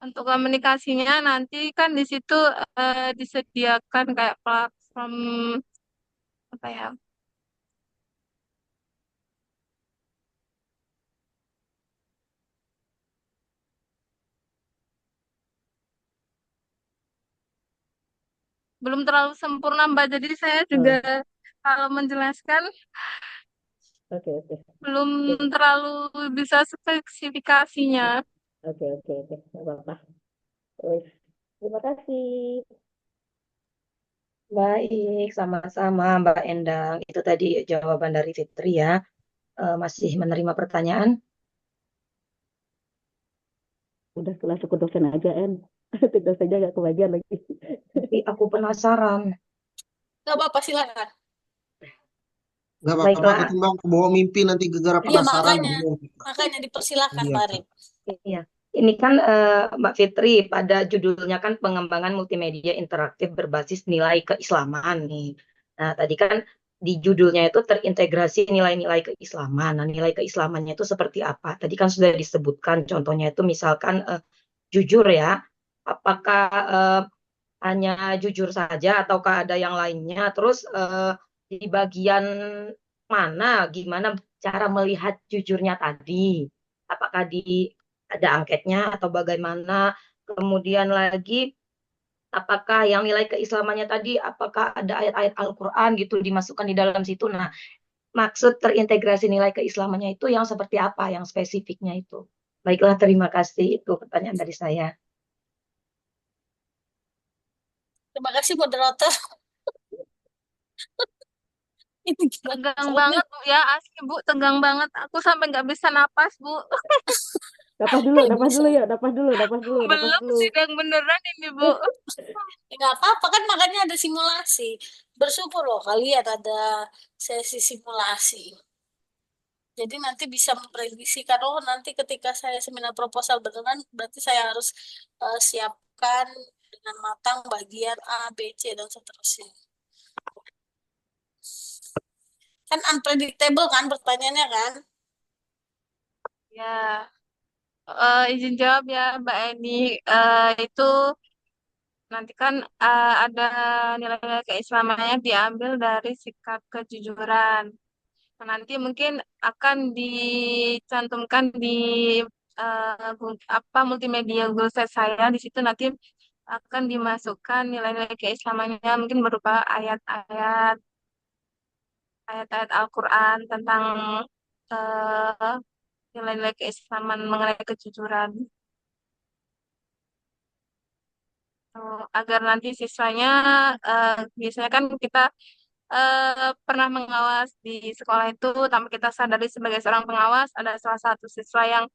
Untuk komunikasinya nanti kan di situ disediakan kayak platform apa ya? Belum terlalu sempurna Mbak. Jadi saya juga oh, kalau menjelaskan oke oke belum oke terlalu bisa spesifikasinya. oke, nggak apa-apa. Terus, terima kasih. Baik, sama-sama Mbak Endang. Itu tadi jawaban dari Fitri ya. Masih menerima pertanyaan? Udah langsung ke dosen aja, En. Tugas saja nggak kebagian lagi. Tapi aku penasaran. Gak apa-apa, silakan. Nggak apa-apa Baiklah, ketimbang bawa mimpi nanti gegara Iya, penasaran. makanya dipersilakan, Iya. Farid. iya. Ini kan Mbak Fitri pada judulnya kan pengembangan multimedia interaktif berbasis nilai keislaman nih. Nah, tadi kan di judulnya itu terintegrasi nilai-nilai keislaman. Nah, nilai keislamannya itu seperti apa? Tadi kan sudah disebutkan contohnya itu misalkan jujur ya. Apakah hanya jujur saja ataukah ada yang lainnya? Terus di bagian mana, gimana cara melihat jujurnya tadi? Apakah ada angketnya atau bagaimana? Kemudian lagi, apakah yang nilai keislamannya tadi, apakah ada ayat-ayat Al-Quran gitu dimasukkan di dalam situ? Nah, maksud terintegrasi nilai keislamannya itu yang seperti apa, yang spesifiknya itu? Baiklah, terima kasih. Itu pertanyaan dari saya. Terima kasih, moderator. Ini gimana Tegang soalnya? banget Bu ya, asli Bu, tegang banget. Aku sampai nggak bisa napas Bu. Napas Bisa. dulu yuk, napas Belum dulu. sidang beneran ini Bu. Ya, nggak apa-apa kan, makanya ada simulasi. Bersyukur loh kalian ada sesi simulasi. Jadi nanti bisa memprediksikan, oh nanti ketika saya seminar proposal beneran, berarti saya harus siapkan dengan matang bagian A, B, C, dan seterusnya. Kan unpredictable kan pertanyaannya kan? Ya, izin jawab ya Mbak Eni. Itu nanti kan ada nilai-nilai keislamannya diambil dari sikap kejujuran. Nah, nanti mungkin akan dicantumkan di apa multimedia Google Sites saya. Di situ nanti akan dimasukkan nilai-nilai keislamannya mungkin berupa ayat-ayat Al-Quran tentang eh, nilai-nilai keislaman mengenai kejujuran. Agar nanti siswanya biasanya kan kita pernah mengawas di sekolah itu tanpa kita sadari sebagai seorang pengawas ada salah satu siswa yang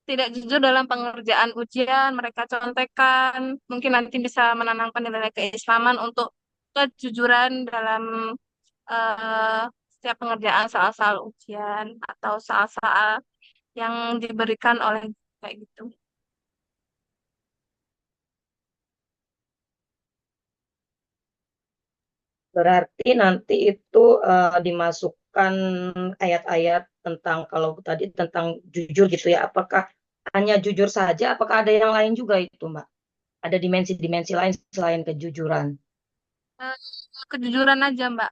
tidak jujur dalam pengerjaan ujian, mereka contekan, mungkin nanti bisa menanamkan nilai keislaman untuk kejujuran dalam eh, setiap pengerjaan soal-soal ujian atau soal-soal yang diberikan oleh kayak gitu. Berarti nanti itu dimasuk menemukan ayat-ayat tentang kalau tadi tentang jujur gitu ya, apakah hanya jujur saja, apakah ada yang lain juga itu, Mbak? Ada dimensi-dimensi lain selain kejujuran. Eh, kejujuran aja, Mbak.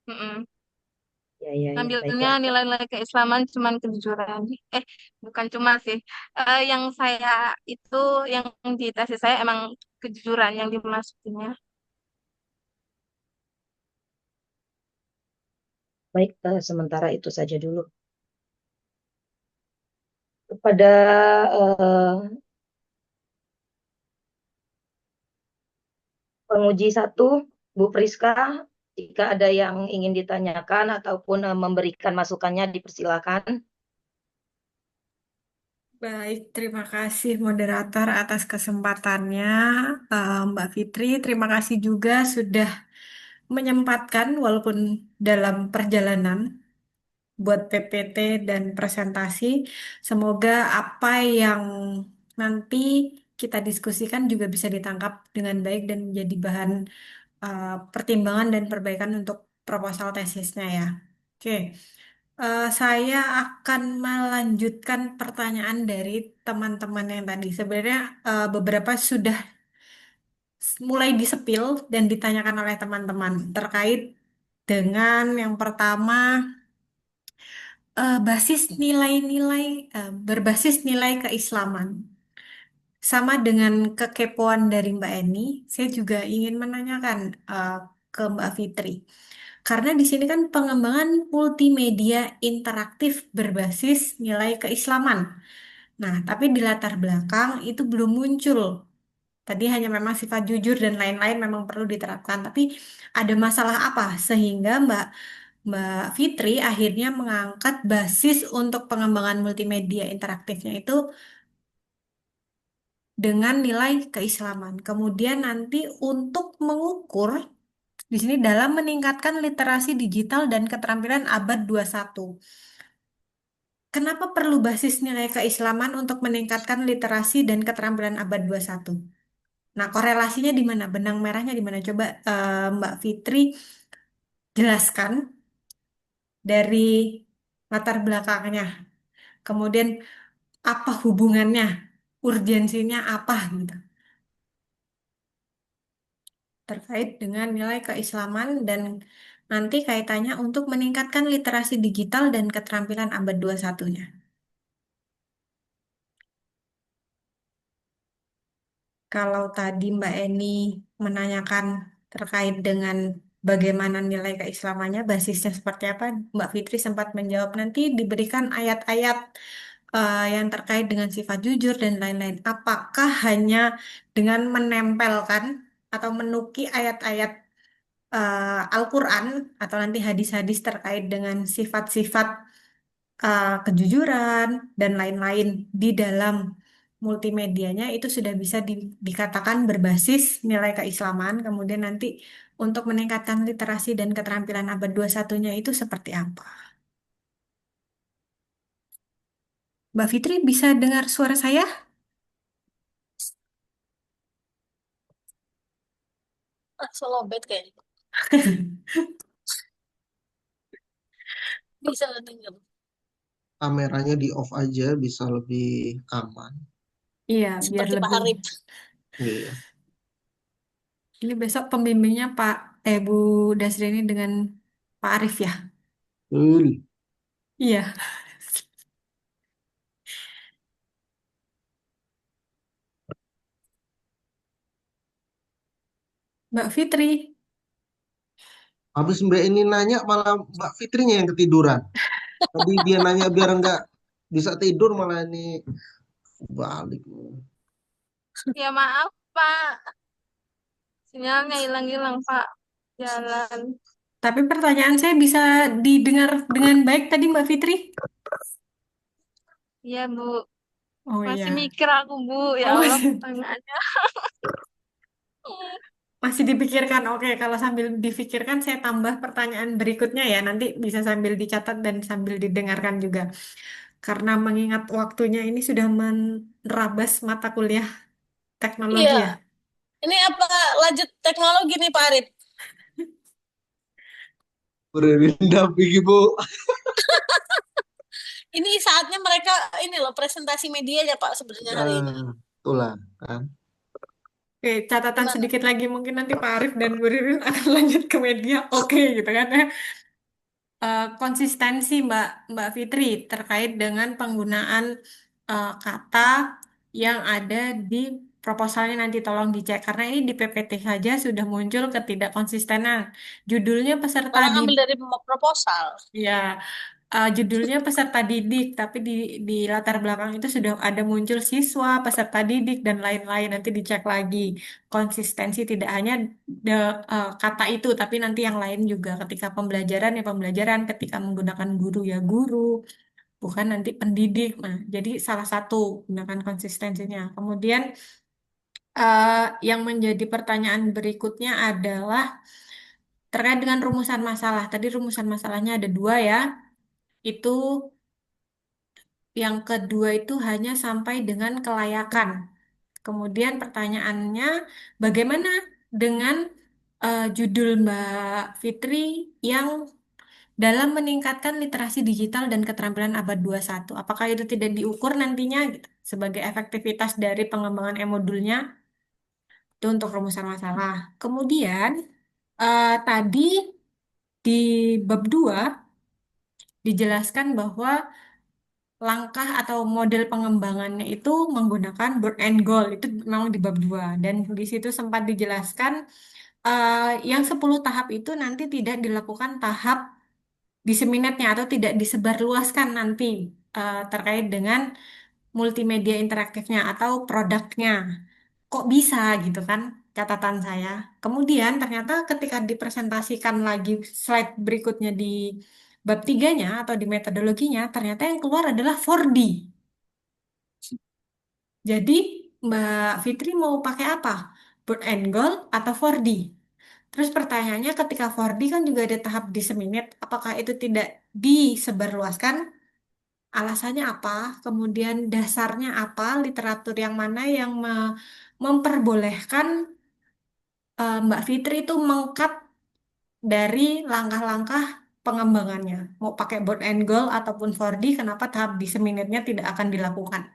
Mm-mm. Ya, ya, ya, Ambilnya baiklah. nilai-nilai keislaman cuman kejujuran. Bukan cuma sih. Yang saya itu, yang di tesis saya emang kejujuran yang dimasukinnya. Baik, sementara itu saja dulu. Kepada eh, penguji satu, Bu Priska, jika ada yang ingin ditanyakan ataupun memberikan masukannya, dipersilakan. Baik, terima kasih moderator atas kesempatannya, Mbak Fitri. Terima kasih juga sudah menyempatkan walaupun dalam perjalanan buat PPT dan presentasi. Semoga apa yang nanti kita diskusikan juga bisa ditangkap dengan baik dan menjadi bahan pertimbangan dan perbaikan untuk proposal tesisnya ya. Oke. Saya akan melanjutkan pertanyaan dari teman-teman yang tadi. Sebenarnya beberapa sudah mulai disepil dan ditanyakan oleh teman-teman terkait dengan yang pertama basis nilai-nilai berbasis nilai keislaman. Sama dengan kekepoan dari Mbak Eni, saya juga ingin menanyakan ke Mbak Fitri. Karena di sini kan pengembangan multimedia interaktif berbasis nilai keislaman. Nah, tapi di latar belakang itu belum muncul. Tadi hanya memang sifat jujur dan lain-lain memang perlu diterapkan. Tapi ada masalah apa sehingga Mbak Fitri akhirnya mengangkat basis untuk pengembangan multimedia interaktifnya itu dengan nilai keislaman. Kemudian nanti untuk mengukur di sini dalam meningkatkan literasi digital dan keterampilan abad 21. Kenapa perlu basis nilai keislaman untuk meningkatkan literasi dan keterampilan abad 21? Nah, korelasinya di mana? Benang merahnya di mana? Coba Mbak Fitri jelaskan dari latar belakangnya. Kemudian apa hubungannya? Urgensinya apa gitu? Terkait dengan nilai keislaman dan nanti kaitannya untuk meningkatkan literasi digital dan keterampilan abad 21-nya. Kalau tadi Mbak Eni menanyakan terkait dengan bagaimana nilai keislamannya, basisnya seperti apa, Mbak Fitri sempat menjawab nanti diberikan ayat-ayat yang terkait dengan sifat jujur dan lain-lain. Apakah hanya dengan menempelkan atau menuki ayat-ayat Al-Quran atau nanti hadis-hadis terkait dengan sifat-sifat kejujuran dan lain-lain di dalam multimedianya itu sudah bisa dikatakan berbasis nilai keislaman. Kemudian nanti untuk meningkatkan literasi dan keterampilan abad 21-nya itu seperti apa? Mbak Fitri bisa dengar suara saya? Solo bed kayaknya. Bisa dengar. Kameranya di off aja bisa lebih aman. Iya, biar Seperti Pak lebih. Arif. Iya. Ini besok pembimbingnya Bu Dasrini dengan Pak Arif ya? Betul. Iya. Mbak Fitri. Habis Mbak ini nanya malah Mbak Fitrinya yang ketiduran. Tadi dia nanya biar nggak bisa tidur malah ini balik. Ya maaf, Pak. Sinyalnya hilang-hilang, Pak. Jalan. Tapi pertanyaan saya bisa didengar dengan baik tadi Mbak Fitri? Iya, Bu. Oh Masih iya. mikir aku, Bu. Ya Oh, Allah, pertanyaannya. masih dipikirkan. Oke, kalau sambil dipikirkan saya tambah pertanyaan berikutnya ya. Nanti bisa sambil dicatat dan sambil didengarkan juga. Karena mengingat waktunya ini sudah menerabas mata kuliah Iya, teknologi ya. ini apa lanjut teknologi nih Pak Arif? Dampingi Bu. Ini saatnya mereka ini loh presentasi media ya Pak sebenarnya hari ini. Itulah kan. Oke, catatan Gimana? sedikit lagi mungkin nanti Pak Arif dan Bu Ririn akan lanjut ke media. Oke, gitu kan ya. Konsistensi Mbak Fitri terkait dengan penggunaan kata yang ada di proposalnya nanti tolong dicek karena ini di PPT saja sudah muncul ketidakkonsistenan. Judulnya peserta Malah ngambil didik. dari proposal. Ya, judulnya peserta didik, tapi di latar belakang itu sudah ada muncul siswa, peserta didik, dan lain-lain. Nanti dicek lagi konsistensi tidak hanya kata itu, tapi nanti yang lain juga. Ketika pembelajaran ya pembelajaran, ketika menggunakan guru ya guru, bukan nanti pendidik. Nah, jadi salah satu gunakan konsistensinya. Kemudian eh, yang menjadi pertanyaan berikutnya adalah terkait dengan rumusan masalah. Tadi rumusan masalahnya ada dua ya. Itu yang kedua itu hanya sampai dengan kelayakan. Kemudian pertanyaannya, bagaimana dengan judul Mbak Fitri yang dalam meningkatkan literasi digital dan keterampilan abad 21? Apakah itu tidak diukur nantinya gitu, sebagai efektivitas dari pengembangan e-modulnya? Itu untuk rumusan masalah. Kemudian tadi di bab 2 dijelaskan bahwa langkah atau model pengembangannya itu menggunakan bird and goal itu memang di bab 2 dan di situ sempat dijelaskan yang 10 tahap itu nanti tidak dilakukan tahap diseminatnya atau tidak disebarluaskan nanti terkait dengan multimedia interaktifnya atau produknya. Kok bisa gitu kan catatan saya. Kemudian ternyata ketika dipresentasikan lagi slide berikutnya di bab tiganya atau di metodologinya, ternyata yang keluar adalah 4D. Jadi Mbak Fitri mau pakai apa? Bird and Goal atau 4D? Terus pertanyaannya ketika 4D kan juga ada tahap disseminate, apakah itu tidak disebarluaskan? Alasannya apa? Kemudian dasarnya apa? Literatur yang mana yang memperbolehkan Mbak Fitri itu mengkat dari langkah-langkah pengembangannya. Mau pakai board and goal ataupun 4D, kenapa tahap disseminate-nya tidak akan dilakukan?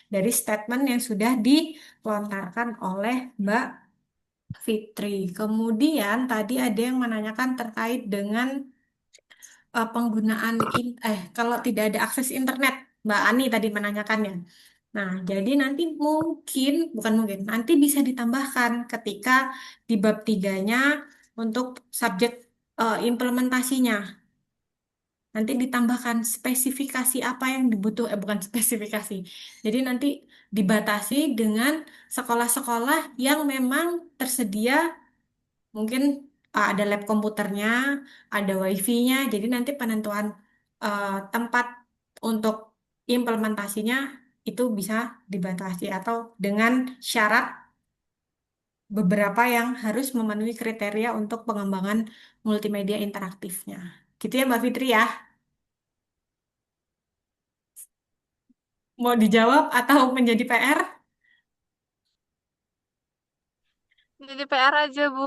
Dari statement yang sudah dilontarkan oleh Mbak Fitri. Kemudian tadi ada yang menanyakan terkait dengan penggunaan kalau tidak ada akses internet, Mbak Ani tadi menanyakannya. Nah, jadi nanti mungkin, bukan mungkin, nanti bisa ditambahkan ketika di bab tiganya untuk subjek implementasinya. Nanti ditambahkan spesifikasi apa yang bukan spesifikasi. Jadi nanti dibatasi dengan sekolah-sekolah yang memang tersedia mungkin ada lab komputernya, ada wifi-nya. Jadi nanti penentuan tempat untuk implementasinya itu bisa dibatasi atau dengan syarat beberapa yang harus memenuhi kriteria untuk pengembangan multimedia interaktifnya. Gitu ya Mbak Fitri ya. Mau dijawab atau menjadi PR? Jadi PR aja, Bu.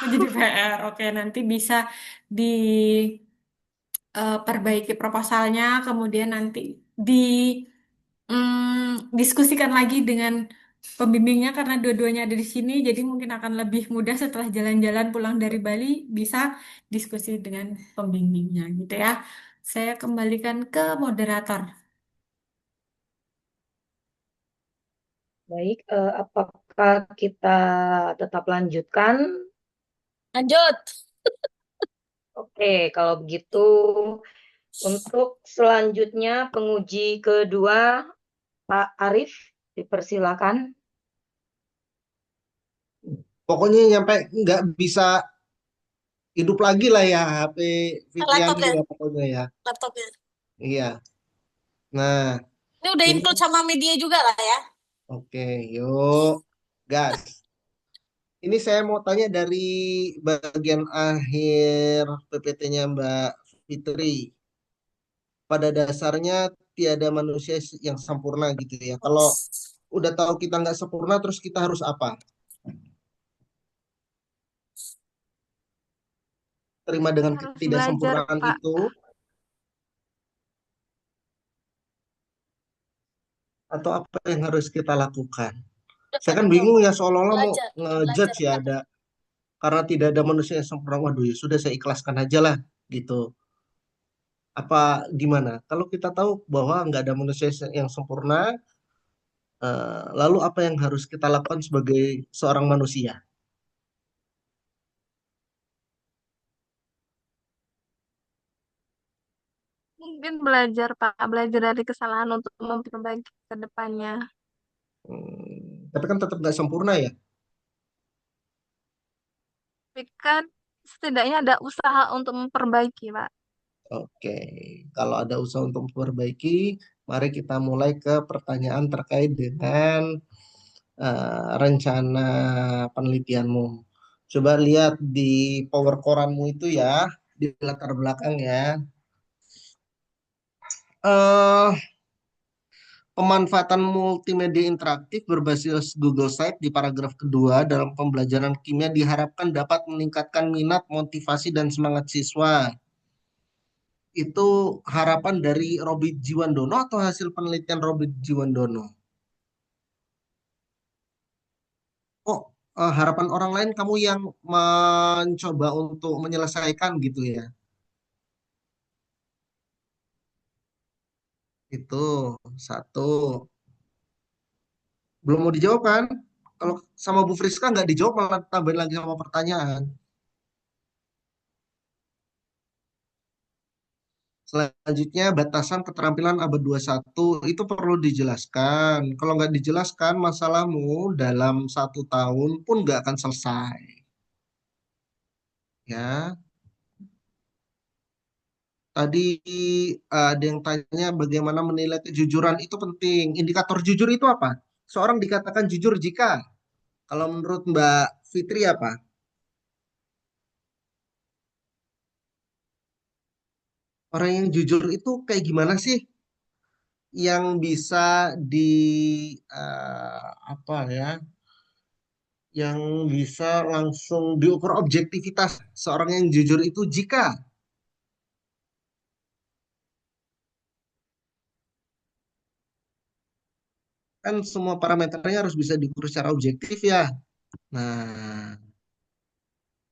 Menjadi PR. Oke, nanti bisa diperbaiki proposalnya, kemudian nanti diskusikan lagi dengan pembimbingnya karena dua-duanya ada di sini, jadi mungkin akan lebih mudah setelah jalan-jalan pulang dari Bali bisa diskusi dengan pembimbingnya gitu ya. Saya kembalikan ke moderator. Baik, apakah kita tetap lanjutkan? Lanjut. Oke, kalau begitu untuk selanjutnya penguji kedua Pak Arif dipersilakan. Pokoknya nyampe nggak bisa hidup lagi lah ya HP Laptop Fitriani ya, ya pokoknya ya. laptopnya. Iya. Nah, Ini udah ini include sama media juga lah ya. oke, yuk gas. Ini saya mau tanya dari bagian akhir PPT-nya Mbak Fitri. Pada dasarnya tiada manusia yang sempurna gitu ya. Kalau udah tahu kita nggak sempurna, terus kita harus apa? terima dengan Harus belajar, ketidaksempurnaan Pak. itu, atau apa yang harus kita lakukan? Saya Depan kan bingung coba ya, seolah-olah mau belajar, belajar ngejudge ya, Pak. ada karena tidak ada manusia yang sempurna. Waduh, ya sudah saya ikhlaskan aja lah gitu. Apa gimana? Kalau kita tahu bahwa nggak ada manusia yang sempurna, lalu apa yang harus kita lakukan sebagai seorang manusia? Mungkin belajar, Pak. Belajar dari kesalahan untuk memperbaiki ke depannya. Tapi kan tetap nggak sempurna ya. Tapi kan setidaknya ada usaha untuk memperbaiki, Pak. Oke, kalau ada usaha untuk memperbaiki, mari kita mulai ke pertanyaan terkait dengan rencana penelitianmu. Coba lihat di power koranmu itu ya, di latar belakang ya. eh Pemanfaatan multimedia interaktif berbasis Google Sites di paragraf kedua dalam pembelajaran kimia diharapkan dapat meningkatkan minat, motivasi, dan semangat siswa. Itu harapan dari Robert Jiwandono atau hasil penelitian Robert Jiwandono? Kok harapan orang lain kamu yang mencoba untuk menyelesaikan gitu ya? Itu satu. Belum mau dijawab kan? Kalau sama Bu Friska nggak dijawab malah tambahin lagi sama pertanyaan. Selanjutnya, batasan keterampilan abad 21 itu perlu dijelaskan. Kalau nggak dijelaskan, masalahmu dalam 1 tahun pun nggak akan selesai. Ya, tadi ada yang tanya bagaimana menilai kejujuran itu penting. Indikator jujur itu apa? Seorang dikatakan jujur jika, kalau menurut Mbak Fitri apa? Orang yang jujur itu kayak gimana sih? Yang bisa di apa ya? Yang bisa langsung diukur objektivitas seorang yang jujur itu jika kan semua parameternya harus bisa diukur secara objektif ya. Nah,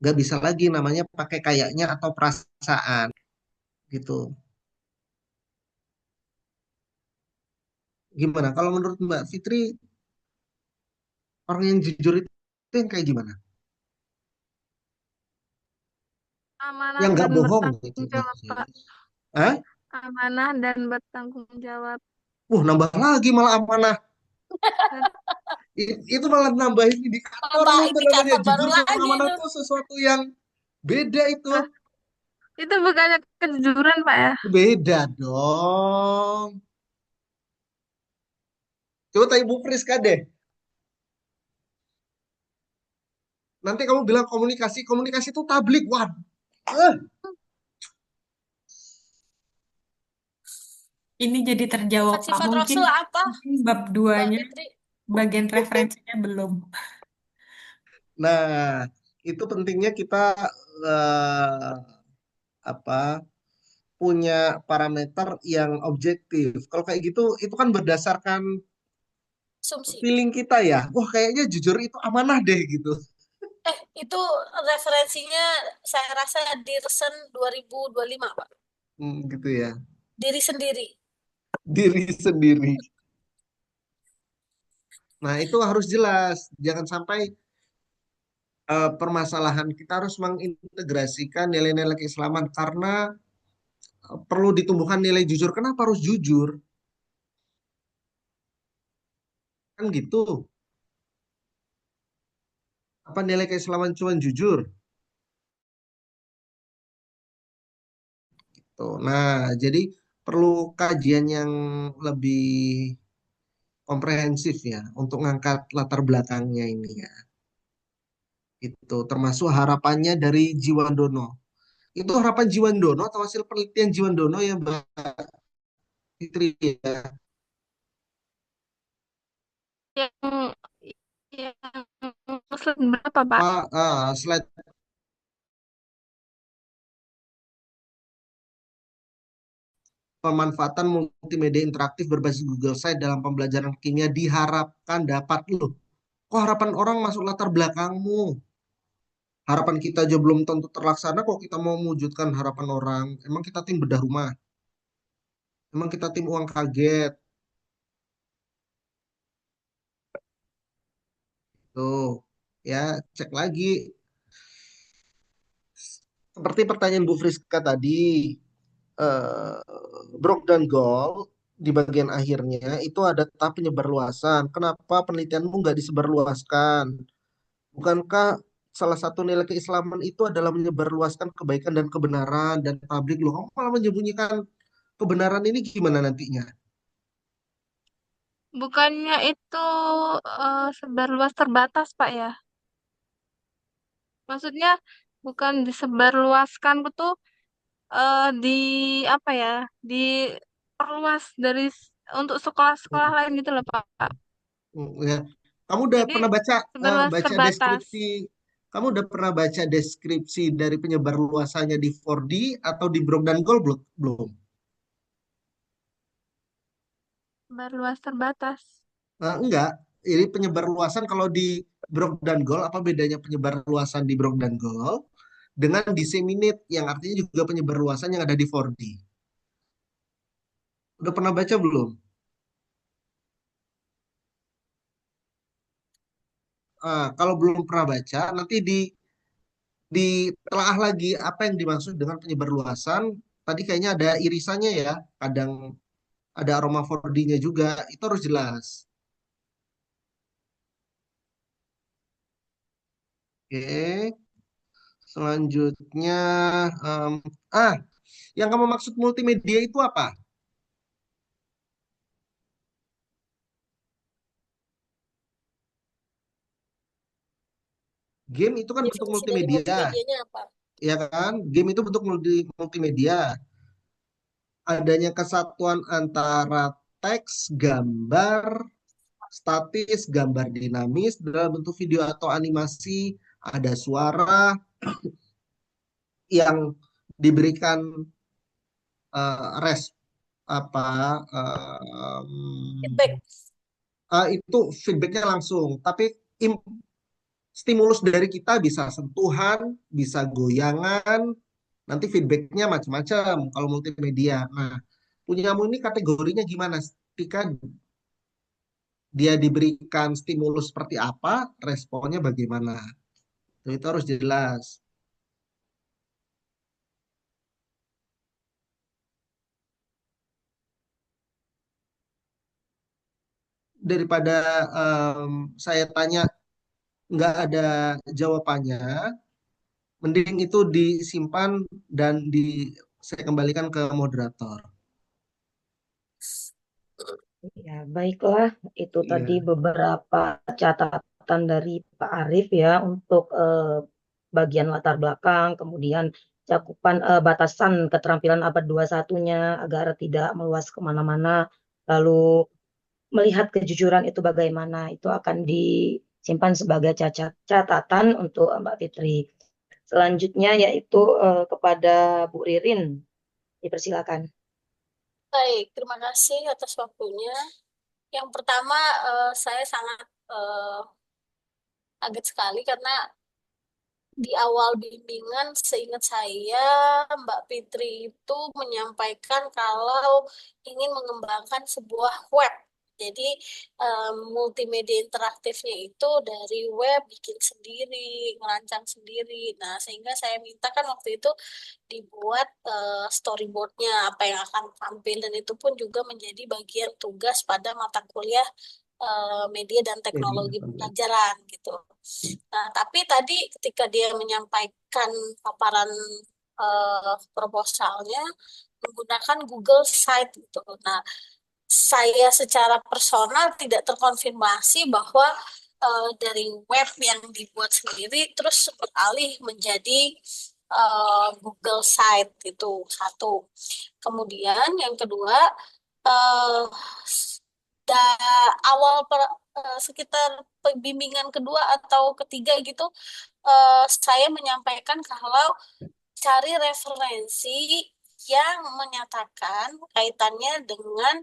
nggak bisa lagi namanya pakai kayaknya atau perasaan gitu. Gimana? Kalau menurut Mbak Fitri, orang yang jujur itu yang kayak gimana? Amanah Yang nggak dan bohong gitu bertanggung jawab, maksudnya. Pak. Hah? Amanah dan bertanggung jawab. Nambah lagi malah amanah. Dan Itu malah nambahin indikator Tambah itu namanya indikator baru jujur sama lagi amanah itu. itu sesuatu yang beda itu. ah, itu bukannya kejujuran, Pak ya? Beda dong. Coba tanya Bu Friska deh. Nanti kamu bilang komunikasi, komunikasi itu tablik. Wah, eh, Ini jadi terjawab, Pak. Sifat-sifat Mungkin Rasul apa, bab Mbak duanya Fitri? bagian referensinya belum. nah itu pentingnya kita eh, apa punya parameter yang objektif. Kalau kayak gitu, itu kan berdasarkan Asumsi. feeling kita ya. Wah, kayaknya jujur itu amanah deh gitu. Itu referensinya saya rasa Dirsen 2025, Pak. Gitu ya. Diri sendiri. Diri sendiri. Nah, itu harus jelas. Jangan sampai permasalahan kita harus mengintegrasikan nilai-nilai keislaman karena perlu ditumbuhkan nilai jujur. Kenapa harus jujur? Kan gitu. Apa nilai keislaman cuma jujur? Tuh. Nah, jadi perlu kajian yang lebih komprehensif ya untuk ngangkat latar belakangnya ini ya. Itu termasuk harapannya dari Jiwandono. Itu harapan Jiwandono atau hasil penelitian Jiwandono ya Mbak Fitri ya. Yang yang slide berapa, Pak? Slide pemanfaatan multimedia interaktif berbasis Google Site dalam pembelajaran kimia diharapkan dapat loh. Kok harapan orang masuk latar belakangmu? Harapan kita aja belum tentu terlaksana kok kita mau mewujudkan harapan orang. Emang kita tim bedah rumah? Emang kita tim uang kaget? Tuh, ya cek lagi. Seperti pertanyaan Bu Friska tadi, eh, Brock dan Gold di bagian akhirnya itu ada tahap penyebarluasan. Kenapa penelitianmu nggak disebarluaskan? Bukankah salah satu nilai keislaman itu adalah menyebarluaskan kebaikan dan kebenaran dan tablik loh? Kamu malah menyembunyikan kebenaran ini gimana nantinya? Bukannya itu sebar luas terbatas, Pak ya? Maksudnya bukan disebarluaskan tuh di apa ya? Diperluas untuk sekolah-sekolah lain gitu loh, Pak. Ya. Kamu udah Jadi pernah baca seberluas baca terbatas. deskripsi? Kamu udah pernah baca deskripsi dari penyebar luasannya di 4D atau di Brock dan Gold belum? Belum. Seberluas terbatas. Enggak. Ini penyebar luasan kalau di Brock dan Gold apa bedanya penyebar luasan di Brock dan Gold dengan disseminate yang artinya juga penyebar luasan yang ada di 4D? Udah pernah baca belum? Kalau belum pernah baca, nanti ditelaah lagi apa yang dimaksud dengan penyebar luasan. Tadi kayaknya ada irisannya ya, kadang ada aroma 4D-nya juga, itu harus jelas. Oke, selanjutnya, em, ah, yang kamu maksud multimedia itu apa? Game itu kan bentuk Definisi dari multimedia, multimedianya apa? ya kan? Game itu bentuk multimedia. Adanya kesatuan antara teks, gambar, statis, gambar dinamis dalam bentuk video atau animasi, ada suara yang diberikan res apa Feedback. itu feedbacknya langsung. Tapi stimulus dari kita bisa sentuhan, bisa goyangan, nanti feedbacknya macam-macam kalau multimedia. Nah, punyamu ini kategorinya gimana? Ketika dia diberikan stimulus seperti apa, responnya bagaimana? Itu harus jelas. Daripada saya tanya nggak ada jawabannya, mending itu disimpan dan saya kembalikan ke moderator. Ya, baiklah. Itu tadi Iya. beberapa catatan dari Pak Arief ya untuk bagian latar belakang, kemudian cakupan batasan keterampilan abad 21-nya agar tidak meluas kemana-mana, lalu melihat kejujuran itu bagaimana, itu akan disimpan sebagai catatan untuk Mbak Fitri. Selanjutnya yaitu kepada Bu Ririn, dipersilakan. Baik, terima kasih atas waktunya. Yang pertama, saya sangat kaget sekali karena di awal bimbingan seingat saya Mbak Fitri itu menyampaikan kalau ingin mengembangkan sebuah web. Jadi multimedia interaktifnya itu dari web bikin sendiri, ngerancang sendiri. Nah, sehingga saya minta kan waktu itu dibuat storyboardnya apa yang akan tampil dan itu pun juga menjadi bagian tugas pada mata kuliah media dan teknologi pelajaran gitu. Nah, tapi tadi ketika dia menyampaikan paparan proposalnya menggunakan Google Site gitu. Nah, saya secara personal tidak terkonfirmasi bahwa dari web yang dibuat sendiri terus beralih menjadi Google Site itu satu. Kemudian yang kedua eh, awal sekitar pembimbingan kedua atau ketiga gitu saya menyampaikan kalau cari referensi yang menyatakan kaitannya dengan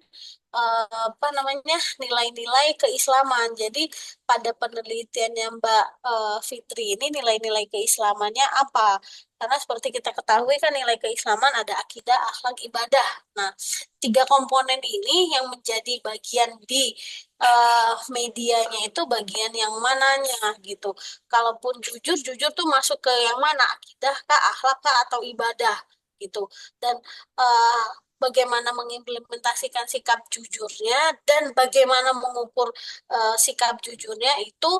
apa namanya nilai-nilai keislaman. Jadi pada penelitiannya Mbak Fitri ini nilai-nilai keislamannya apa? Karena seperti kita ketahui kan nilai keislaman ada akidah, akhlak, ibadah. Nah, tiga komponen ini yang menjadi bagian di medianya itu bagian yang mananya gitu. Kalaupun jujur, jujur tuh masuk ke yang mana? Akidah kah, akhlak kah, atau ibadah gitu. Dan eh, bagaimana mengimplementasikan sikap jujurnya dan bagaimana mengukur sikap jujurnya itu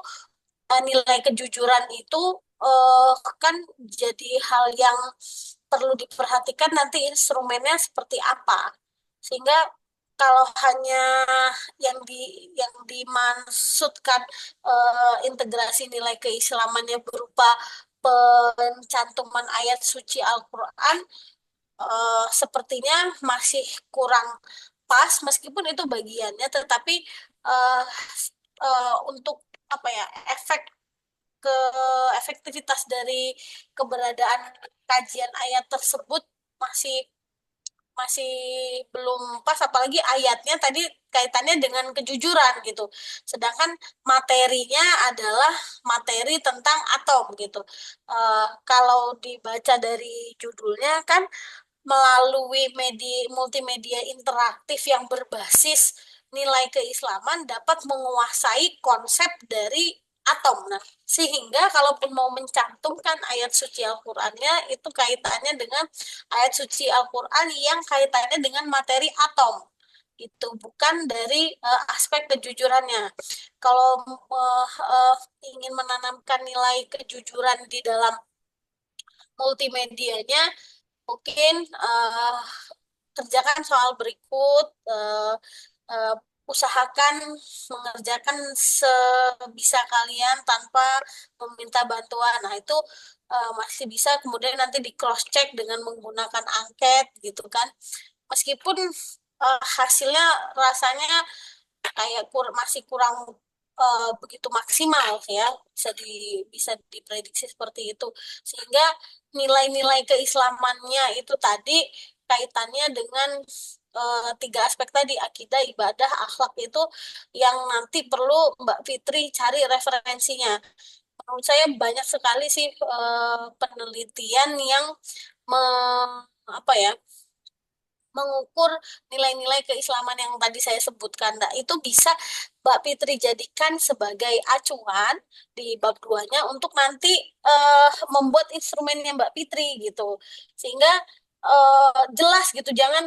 nilai kejujuran itu kan jadi hal yang perlu diperhatikan nanti instrumennya seperti apa. Sehingga kalau hanya yang dimaksudkan integrasi nilai keislamannya berupa pencantuman ayat suci Al-Quran sepertinya masih kurang pas meskipun itu bagiannya tetapi eh, untuk apa ya ke efektivitas dari keberadaan kajian ayat tersebut masih masih belum pas apalagi ayatnya tadi kaitannya dengan kejujuran gitu. Sedangkan materinya adalah materi tentang atom gitu. Kalau dibaca dari judulnya kan melalui multimedia interaktif yang berbasis nilai keislaman dapat menguasai konsep dari atom. Nah, sehingga kalaupun mau mencantumkan ayat suci Al-Qur'annya itu kaitannya dengan ayat suci Al-Qur'an yang kaitannya dengan materi atom. Itu bukan dari aspek kejujurannya. Kalau ingin menanamkan nilai kejujuran di dalam multimedianya, mungkin kerjakan soal berikut, eh, usahakan mengerjakan sebisa kalian tanpa meminta bantuan. Nah, itu masih bisa kemudian nanti di cross check dengan menggunakan angket gitu kan. Meskipun hasilnya rasanya kayak masih kurang begitu maksimal ya bisa diprediksi seperti itu sehingga nilai-nilai keislamannya itu tadi kaitannya dengan tiga aspek tadi akidah, ibadah, akhlak itu yang nanti perlu Mbak Fitri cari referensinya. Menurut saya banyak sekali sih penelitian yang apa ya mengukur nilai-nilai keislaman yang tadi saya sebutkan. Nah, itu bisa Mbak Fitri jadikan sebagai acuan di bab 2-nya untuk nanti membuat instrumennya Mbak Fitri gitu. Sehingga jelas gitu, jangan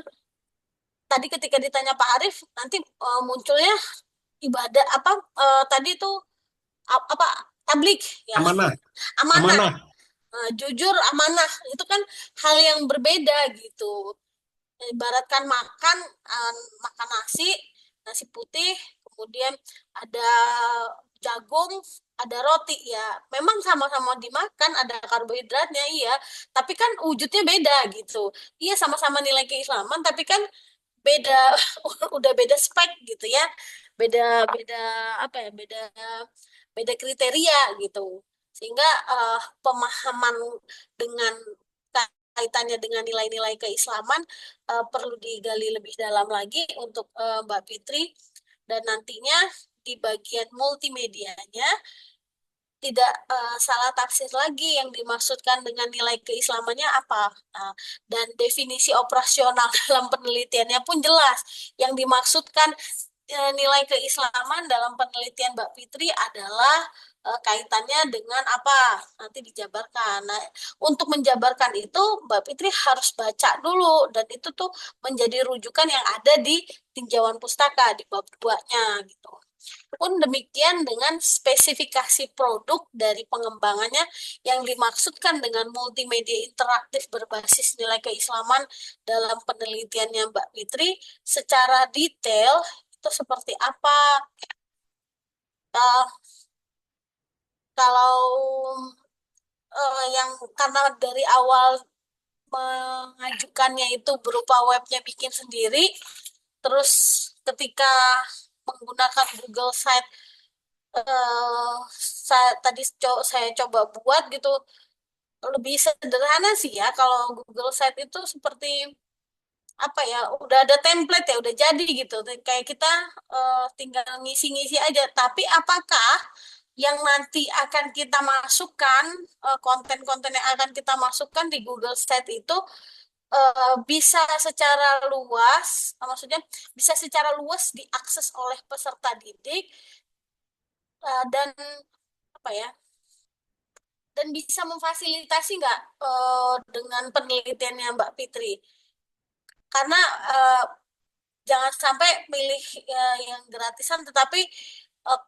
tadi ketika ditanya Pak Arief nanti munculnya ibadah apa tadi itu apa tablik ya Amanah, amanah. amanah. Jujur amanah itu kan hal yang berbeda gitu. Ibaratkan makan nasi putih, kemudian ada jagung, ada roti ya. Memang sama-sama dimakan, ada karbohidratnya iya, tapi kan wujudnya beda gitu. Iya sama-sama nilai keislaman, tapi kan beda udah beda spek gitu ya. Beda beda apa ya? Beda kriteria gitu. Sehingga pemahaman dengan kaitannya dengan nilai-nilai keislaman perlu digali lebih dalam lagi untuk Mbak Fitri dan nantinya di bagian multimedianya tidak salah tafsir lagi yang dimaksudkan dengan nilai keislamannya apa. Nah, dan definisi operasional dalam penelitiannya pun jelas. Yang dimaksudkan nilai keislaman dalam penelitian Mbak Fitri adalah kaitannya dengan apa nanti dijabarkan. Nah, untuk menjabarkan itu Mbak Fitri harus baca dulu dan itu tuh menjadi rujukan yang ada di tinjauan pustaka di bab 2-nya gitu. Pun demikian dengan spesifikasi produk dari pengembangannya yang dimaksudkan dengan multimedia interaktif berbasis nilai keislaman dalam penelitiannya Mbak Fitri secara detail itu seperti apa. Uh, Kalau yang karena dari awal mengajukannya itu berupa webnya bikin sendiri, terus ketika menggunakan Google Site tadi saya coba buat gitu lebih sederhana sih ya kalau Google Site itu seperti apa ya, udah ada template ya, udah jadi gitu. Kayak kita tinggal ngisi-ngisi aja. Tapi apakah yang nanti akan kita masukkan, konten-konten yang akan kita masukkan di Google Site itu bisa secara luas, maksudnya bisa secara luas diakses oleh peserta didik, dan apa ya, dan bisa memfasilitasi nggak dengan penelitiannya Mbak Fitri? Karena jangan sampai pilih yang gratisan, tetapi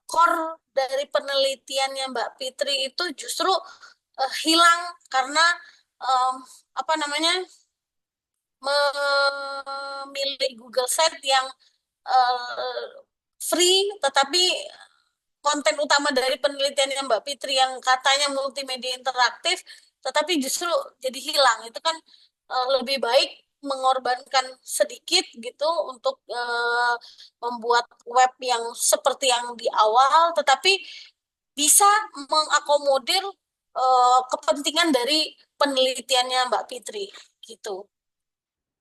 core dari penelitiannya Mbak Fitri itu justru hilang karena em, apa namanya, memilih Google Site yang free, tetapi konten utama dari penelitiannya Mbak Fitri yang katanya multimedia interaktif, tetapi justru jadi hilang. Itu kan lebih baik mengorbankan sedikit gitu untuk membuat web yang seperti yang di awal, tetapi bisa mengakomodir kepentingan dari penelitiannya Mbak Fitri gitu.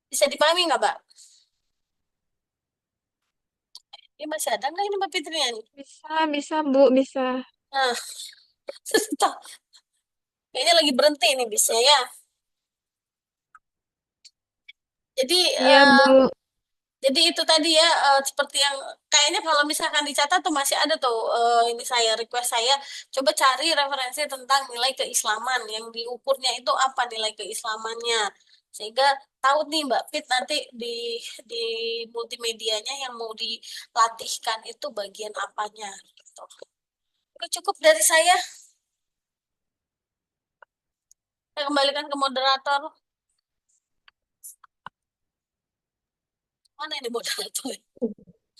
Bisa dipahami nggak, Mbak? Ini masih ada nggak ini Mbak Fitri nih? Bisa, Bu, bisa. Nah, kayaknya lagi berhenti ini bisnya ya. Jadi Iya, Bu. jadi itu tadi ya, seperti yang kayaknya kalau misalkan dicatat tuh masih ada tuh, ini saya request saya coba cari referensi tentang nilai keislaman yang diukurnya itu apa nilai keislamannya, sehingga tahu nih Mbak Fit nanti di multimedianya yang mau dilatihkan itu bagian apanya gitu. Oke, cukup dari saya. Saya kembalikan ke moderator. Mana ini moderator?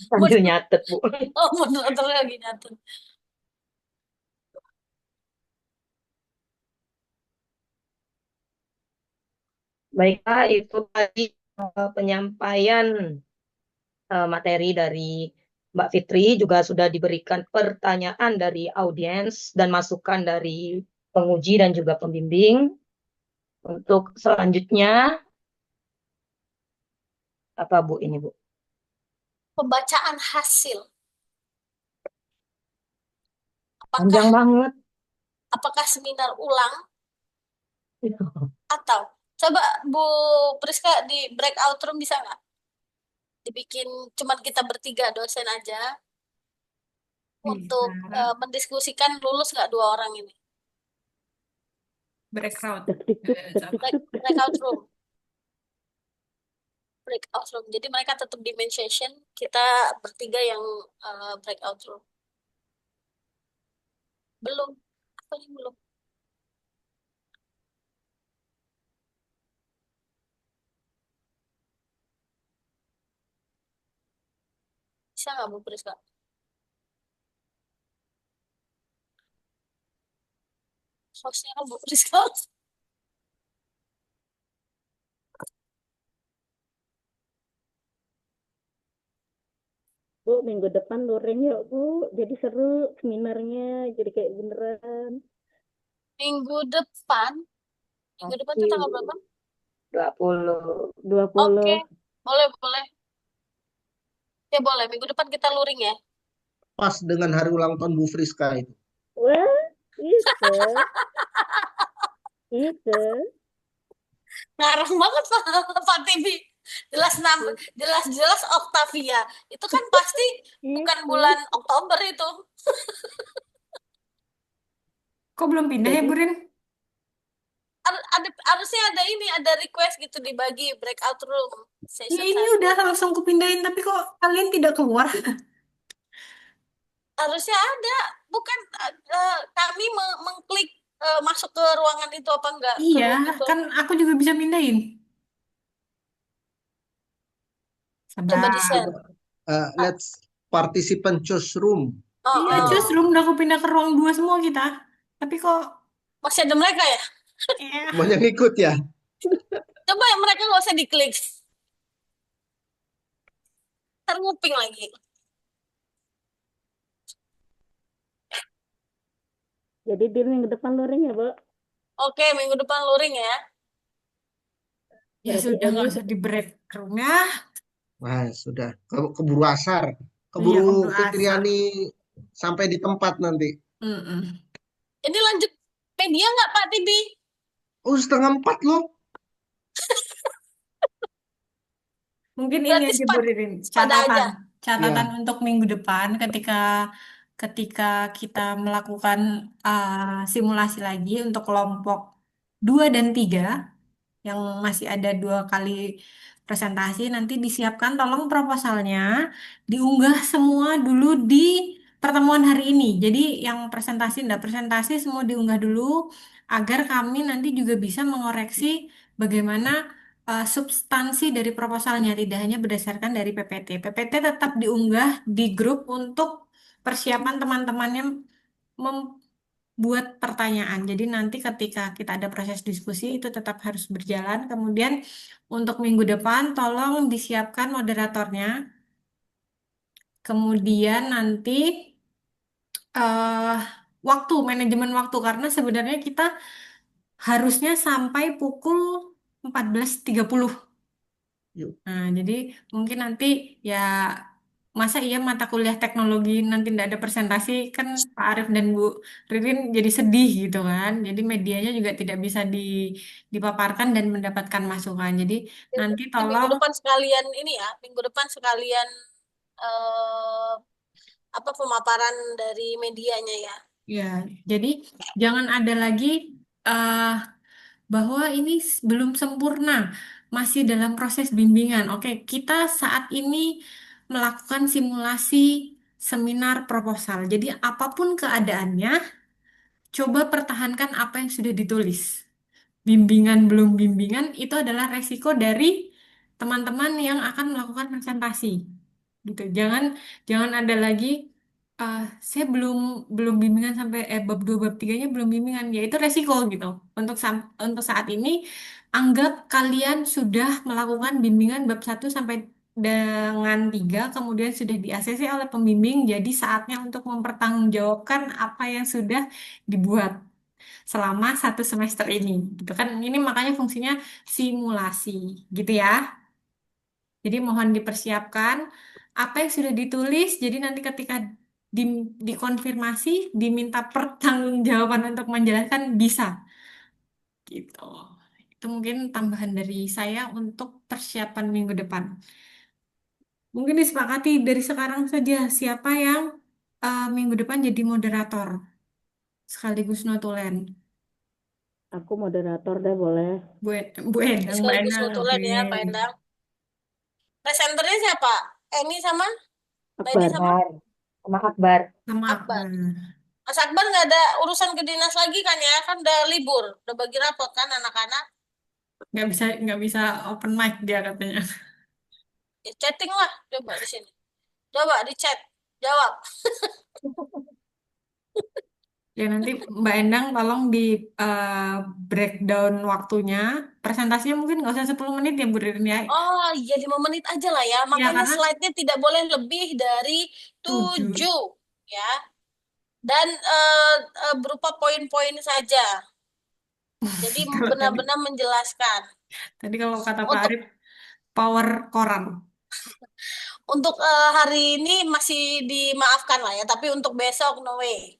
Sambil nyatet, Bu. Oh, moderator lagi nyatet. Baiklah, itu tadi penyampaian materi dari Mbak Fitri, juga sudah diberikan pertanyaan dari audiens dan masukan dari penguji dan juga pembimbing. Untuk selanjutnya, apa Bu ini, Bu? Pembacaan hasil. Apakah Panjang banget. apakah seminar ulang atau coba Bu Priska di breakout room bisa nggak dibikin cuman kita bertiga dosen aja untuk Bisa. mendiskusikan lulus nggak dua orang ini. Breakout. Tek, tik, tuk, tek, tik, tuk. Breakout room, breakout room. Jadi mereka tetap di main session, kita bertiga yang breakout room. Belum, apa ini belum? Bisa nggak Bu Priska? Hostnya kan Bu Priska. Bu, minggu depan luring yuk, Bu. Jadi seru seminarnya, jadi kayak beneran. Minggu depan, minggu depan itu tanggal berapa? 20. 20. Oke, boleh boleh. Ya boleh, minggu depan kita luring ya. Pas dengan hari ulang tahun Bu Friska itu. Wah, itu, itu. Ngarang banget Pak Tibi. Jelas-jelas Octavia. Itu kan pasti bukan Itu. bulan Oktober itu. Kok belum pindah ya, Jadi, Bu Rin? Harusnya ada ini, ada request gitu dibagi breakout room Ya session ini 1. udah langsung kupindahin, tapi kok kalian tidak keluar? Harusnya ada. Bukan kami mengklik masuk ke ruangan itu apa enggak, ke Iya, room itu. kan aku juga bisa pindahin. Coba Sabar. di-share. Let's participant choose room. Oh, Iya, oh. justru udah aku pindah ke ruang 2 semua kita. Tapi kok, Masih ada mereka ya? ya, Semuanya ngikut ya. Coba ya mereka nggak usah diklik. Ntar nguping lagi. jadi di minggu depan luring ya, Bu. Oke, minggu depan luring ya. Ya Berarti sudah, Eni nggak usah di breakroom ya. Wah, sudah. Keburu asar. Iya, Keburu keburu asar. Fitriani sampai di tempat nanti. Mm-mm. Ini lanjut media nggak Pak Tibi? Oh, 3:30 loh. Mungkin ini Berarti aja Bu Ririn, pada aja. catatan Ya, untuk minggu depan ketika ketika kita melakukan simulasi lagi untuk kelompok 2 dan 3 yang masih ada 2 kali presentasi, nanti disiapkan tolong proposalnya diunggah semua dulu di pertemuan hari ini. Jadi yang presentasi enggak presentasi semua diunggah dulu agar kami nanti juga bisa mengoreksi bagaimana substansi dari proposalnya, tidak hanya berdasarkan dari PPT. PPT tetap diunggah di grup untuk persiapan teman-temannya membuat pertanyaan. Jadi nanti ketika kita ada proses diskusi itu tetap harus berjalan. Kemudian untuk minggu depan tolong disiapkan moderatornya. Kemudian nanti eh manajemen waktu karena sebenarnya kita harusnya sampai pukul 14.30. yuk. Nah, jadi mungkin nanti ya masa iya mata kuliah teknologi nanti tidak ada presentasi kan Pak Arif dan Bu Ririn jadi sedih gitu kan. Jadi medianya juga tidak bisa dipaparkan dan mendapatkan masukan. Jadi nanti Di minggu tolong depan sekalian ini ya, minggu depan sekalian eh, apa pemaparan dari medianya ya. ya, jadi jangan ada lagi eh bahwa ini belum sempurna, masih dalam proses bimbingan. Oke, kita saat ini melakukan simulasi seminar proposal. Jadi apapun keadaannya, coba pertahankan apa yang sudah ditulis. Bimbingan belum bimbingan itu adalah resiko dari teman-teman yang akan melakukan presentasi. Gitu. Jangan jangan ada lagi ah saya belum belum bimbingan sampai bab 2 bab 3-nya belum bimbingan. Ya itu resiko gitu. Untuk saat ini anggap kalian sudah melakukan bimbingan bab 1 sampai dengan 3 kemudian sudah di-ACC oleh pembimbing jadi saatnya untuk mempertanggungjawabkan apa yang sudah dibuat selama 1 semester ini gitu kan ini makanya fungsinya simulasi gitu ya jadi mohon dipersiapkan apa yang sudah ditulis jadi nanti ketika dikonfirmasi diminta pertanggungjawaban untuk menjelaskan bisa gitu itu mungkin tambahan dari saya untuk persiapan minggu depan mungkin disepakati dari sekarang saja siapa yang minggu depan jadi moderator sekaligus notulen aku moderator deh boleh. Bu, Bu Endang, Mbak Sekaligus Endang, oke. notulen ya Pak Endang. Presenternya siapa? Eni sama Mbak Eni Akbar. sama Sama Akbar. Sama Akbar. Akbar. Mas Akbar nggak ada urusan ke dinas lagi kan ya? Kan udah libur, udah bagi rapot kan anak-anak. Nggak bisa open mic dia katanya. Ya, chatting lah, coba di sini. Coba di chat, jawab. Ya nanti Mbak Endang tolong di eh, breakdown waktunya. Presentasinya mungkin nggak usah 10 menit ya Bu Ririn ya. Oh iya 5 menit aja lah ya. Ya Makanya karena slide-nya tidak boleh lebih dari 7. 7 ya. Dan berupa poin-poin saja. Jadi Kalau tadi, benar-benar menjelaskan. tadi kalau kata Pak Untuk Arif, power koran. untuk hari ini masih dimaafkan lah ya. Tapi untuk besok no way.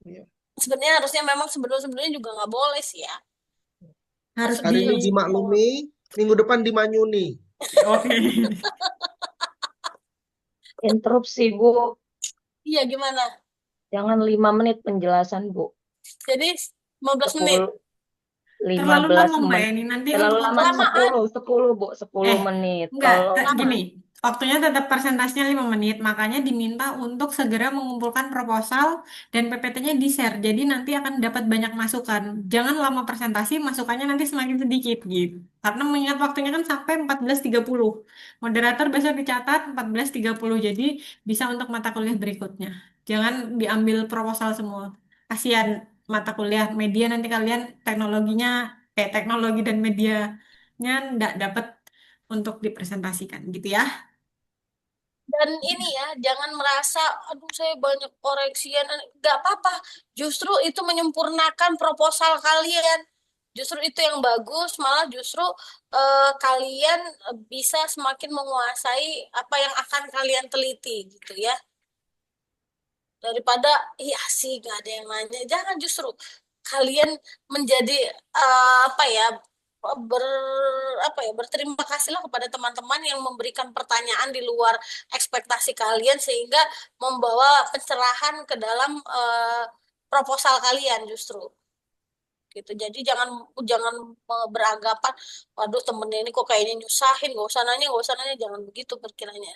Iya. Sebenarnya harusnya memang sebelum-sebelumnya juga nggak boleh sih ya. Harus Masuk di... Hari ini ke dimaklumi, minggu depan dimanyuni. Oke. Interupsi, Bu. Iya gimana? Jangan 5 menit penjelasan, Bu. Jadi 15 menit. 10, Terlalu 15 lama Mbak menit. Eni. Nanti Terlalu untuk lama, Kelamaan. 10, Bu. 10 Eh, menit. enggak, Tolong. gini. Lama. Waktunya tetap presentasinya 5 menit, makanya diminta untuk segera mengumpulkan proposal dan PPT-nya di-share. Jadi nanti akan dapat banyak masukan. Jangan lama presentasi, masukannya nanti semakin sedikit gitu. Karena mengingat waktunya kan sampai 14.30. Moderator besok dicatat 14.30, jadi bisa untuk mata kuliah berikutnya. Jangan diambil proposal semua. Kasihan mata kuliah media nanti kalian teknologi dan medianya nggak dapat untuk dipresentasikan gitu ya. Dan ini ya, jangan merasa, aduh saya banyak koreksian. Nggak apa-apa. Justru itu menyempurnakan proposal kalian. Justru itu yang bagus, malah justru kalian bisa semakin menguasai apa yang akan kalian teliti gitu ya. Daripada iya sih gak ada yang nanya, jangan, justru kalian menjadi apa ya, ber apa ya, berterima kasihlah kepada teman-teman yang memberikan pertanyaan di luar ekspektasi kalian sehingga membawa pencerahan ke dalam proposal kalian justru gitu. Jadi jangan jangan beranggapan, waduh temennya ini kok kayaknya nyusahin, gak usah nanya, jangan begitu berkiranya.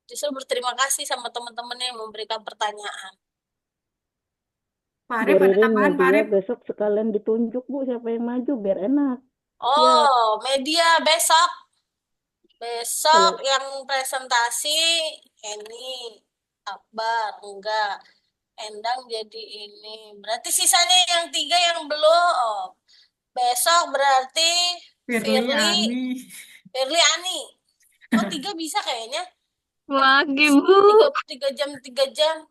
Justru berterima kasih sama teman-teman yang memberikan pertanyaan. Pak Bu Arif ada Ririn tambahan, Pak nantinya Arif? besok sekalian ditunjuk Bu siapa yang maju biar enak. Siap. Oh, media besok Kalau yang presentasi ini Akbar, enggak. Endang jadi ini. Berarti sisanya yang 3 yang belum. Oh, besok berarti Firly, Firly, Ani. Firly Ani. Oh, 3 bisa kayaknya. Lagi, Bu. 3 jam. 3 jam.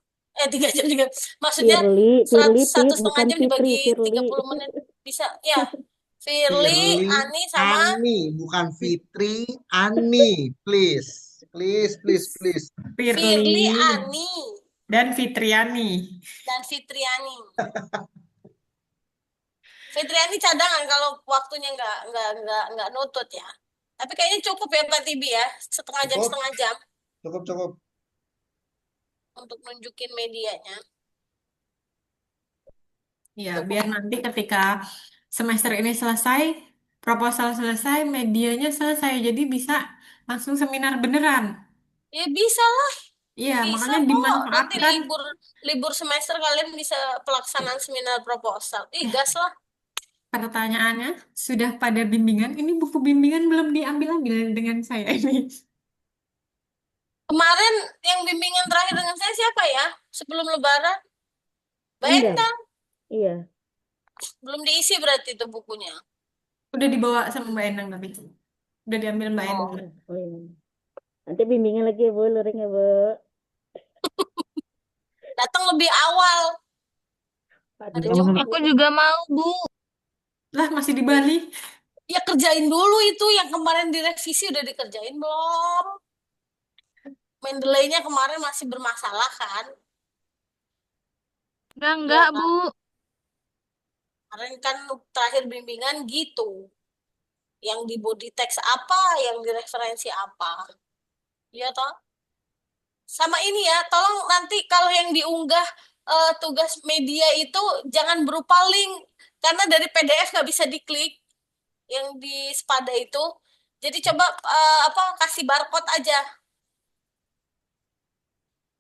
Maksudnya Firly satu Tit setengah bukan jam Fitri, dibagi Firly. 30 menit. Bisa, ya. Firly, Firly, Ani, sama Ani, bukan Fitri, Ani, please, please, please, please. Firly, Firly Ani, dan Fitriani. dan Fitriani. Fitriani cadangan kalau waktunya nggak nutut ya. Tapi kayaknya cukup ya Mbak Tibi ya, Cukup, setengah jam cukup, cukup. untuk nunjukin medianya. Ya, Cukup. biar nanti ketika semester ini selesai, proposal selesai, medianya selesai. Jadi bisa langsung seminar beneran. Ya bisa lah, Iya, bisa makanya kok. Nanti dimanfaatkan. libur semester kalian bisa pelaksanaan seminar proposal. Ih, Eh, gas lah. pertanyaannya, sudah pada bimbingan? Ini buku bimbingan belum diambil-ambil dengan saya ini. Kemarin yang bimbingan terakhir dengan saya siapa ya? Sebelum Lebaran, Mbak Enggak. Endang. Iya. Belum diisi berarti itu bukunya. Udah dibawa sama Mbak Endang tapi. Udah diambil Mbak Oh, Endang. Oh, iya. Nanti bimbingan lagi ya Bu, luring ya Bu. datang lebih awal. Hari Jumat. Aku juga mau, Bu. Lah, masih di Bali. Ya kerjain dulu itu yang kemarin direvisi, udah dikerjain belum? Mendeley-nya kemarin masih bermasalah kan? Udah Ya enggak, kan? Bu. Kemarin kan terakhir bimbingan gitu. Yang di body text apa, yang di referensi apa. Ya toh? Sama ini ya, tolong nanti kalau yang diunggah tugas media itu jangan berupa link. Karena dari PDF nggak bisa diklik yang di Spada itu. Jadi coba kasih barcode aja.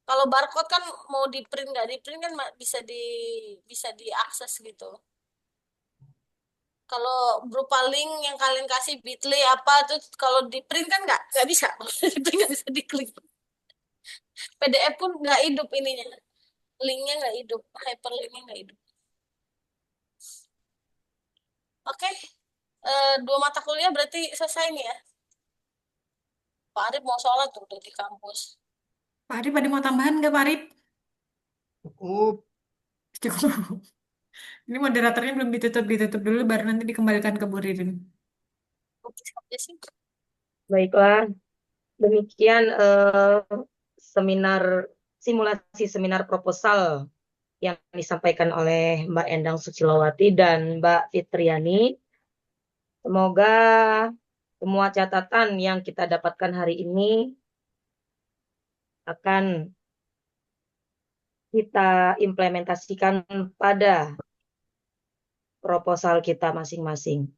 Kalau barcode kan mau di print nggak di print kan bisa diakses gitu. Kalau berupa link yang kalian kasih Bitly apa tuh kalau di print kan nggak bisa. Itu nggak bisa diklik. PDF pun nggak hidup ininya. Linknya nggak hidup, hyperlinknya nggak hidup. Oke, 2 mata kuliah berarti selesai nih ya. Pak Arif mau sholat tuh udah di kampus. Pak Arif ada mau tambahan nggak Pak Arif? Cukup. Cukup. Ini moderatornya belum ditutup dulu, baru nanti dikembalikan ke Bu Ririn. Oke, aja sih. Baiklah, demikian seminar simulasi seminar proposal yang disampaikan oleh Mbak Endang Sucilowati dan Mbak Fitriani. Semoga semua catatan yang kita dapatkan hari ini akan kita implementasikan pada proposal kita masing-masing.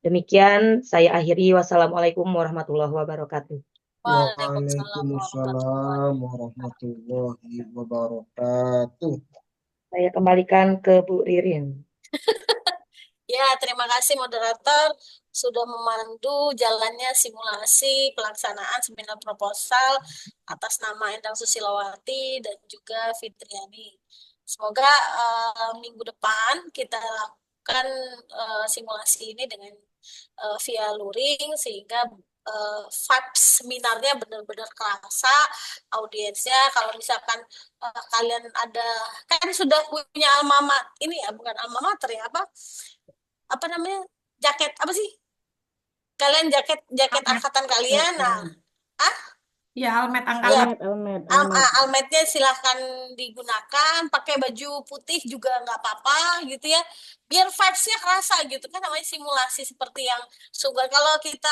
Demikian saya akhiri. Wassalamualaikum warahmatullahi wabarakatuh. Waalaikumsalam warahmatullahi Waalaikumsalam warahmatullahi wabarakatuh. Saya kembalikan ke Bu Ririn. Ya, terima kasih moderator sudah memandu jalannya simulasi pelaksanaan seminar proposal atas nama Endang Susilowati dan juga Fitriani. Semoga minggu depan kita lakukan simulasi ini dengan via luring sehingga vibes seminarnya benar-benar kerasa, audiensnya. Kalau misalkan kalian ada, kan sudah punya alma mater, ini ya bukan alma mater ya, apa namanya, jaket apa sih? Kalian jaket Almet. angkatan kalian, nah, Ya, almet ya angkatan. Almet. almetnya silahkan digunakan, pakai baju putih juga nggak apa-apa gitu ya, biar vibes-nya kerasa gitu kan, namanya simulasi seperti yang suka. Kalau kita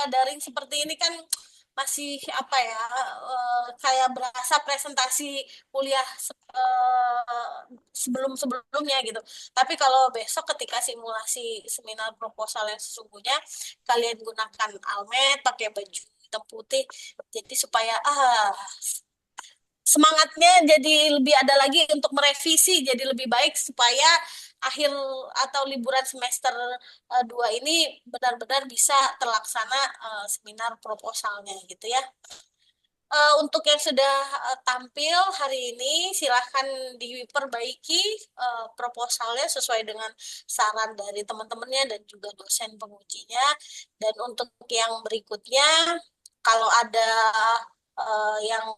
daring seperti ini kan masih apa ya, kayak berasa presentasi kuliah sebelum-sebelumnya gitu. Tapi kalau besok ketika simulasi seminar proposal yang sesungguhnya, kalian gunakan almet, pakai baju hitam putih, jadi supaya semangatnya jadi lebih ada lagi untuk merevisi, jadi lebih baik supaya akhir atau liburan semester 2 ini benar-benar bisa terlaksana seminar proposalnya gitu ya. Untuk yang sudah tampil hari ini, silahkan diperbaiki proposalnya sesuai dengan saran dari teman-temannya dan juga dosen pengujinya. Dan untuk yang berikutnya, kalau ada yang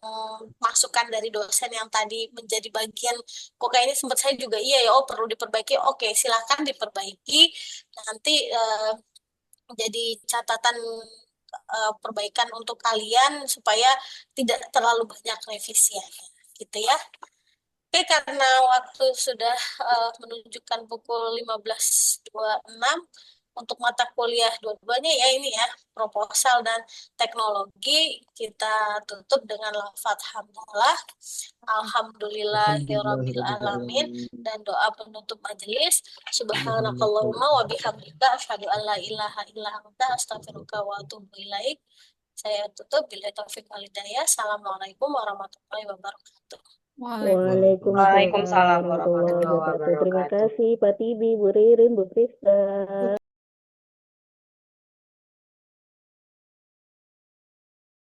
masukan dari dosen yang tadi menjadi bagian, kok kayaknya sempat saya juga iya ya, perlu diperbaiki. Oke, silahkan diperbaiki. Nanti jadi catatan perbaikan untuk kalian supaya tidak terlalu banyak revisiannya gitu ya. Oke, karena waktu sudah menunjukkan pukul 15.26, untuk mata kuliah dua-duanya ya ini ya, proposal dan teknologi, kita tutup dengan lafadz hamdalah, alhamdulillahirabbil alamin, dan doa penutup majelis, subhanakallahumma wa bihamdika asyhadu an la ilaha illa anta astaghfiruka wa atubu ilaik. Saya tutup, bila taufik wal hidayah. Assalamualaikum warahmatullahi wabarakatuh. Waalaikumsalam. Waalaikumsalam warahmatullahi warahmatullahi wabarakatuh. Terima wabarakatuh. kasih Pak Tibi, Bu Ririn, Bu Krista.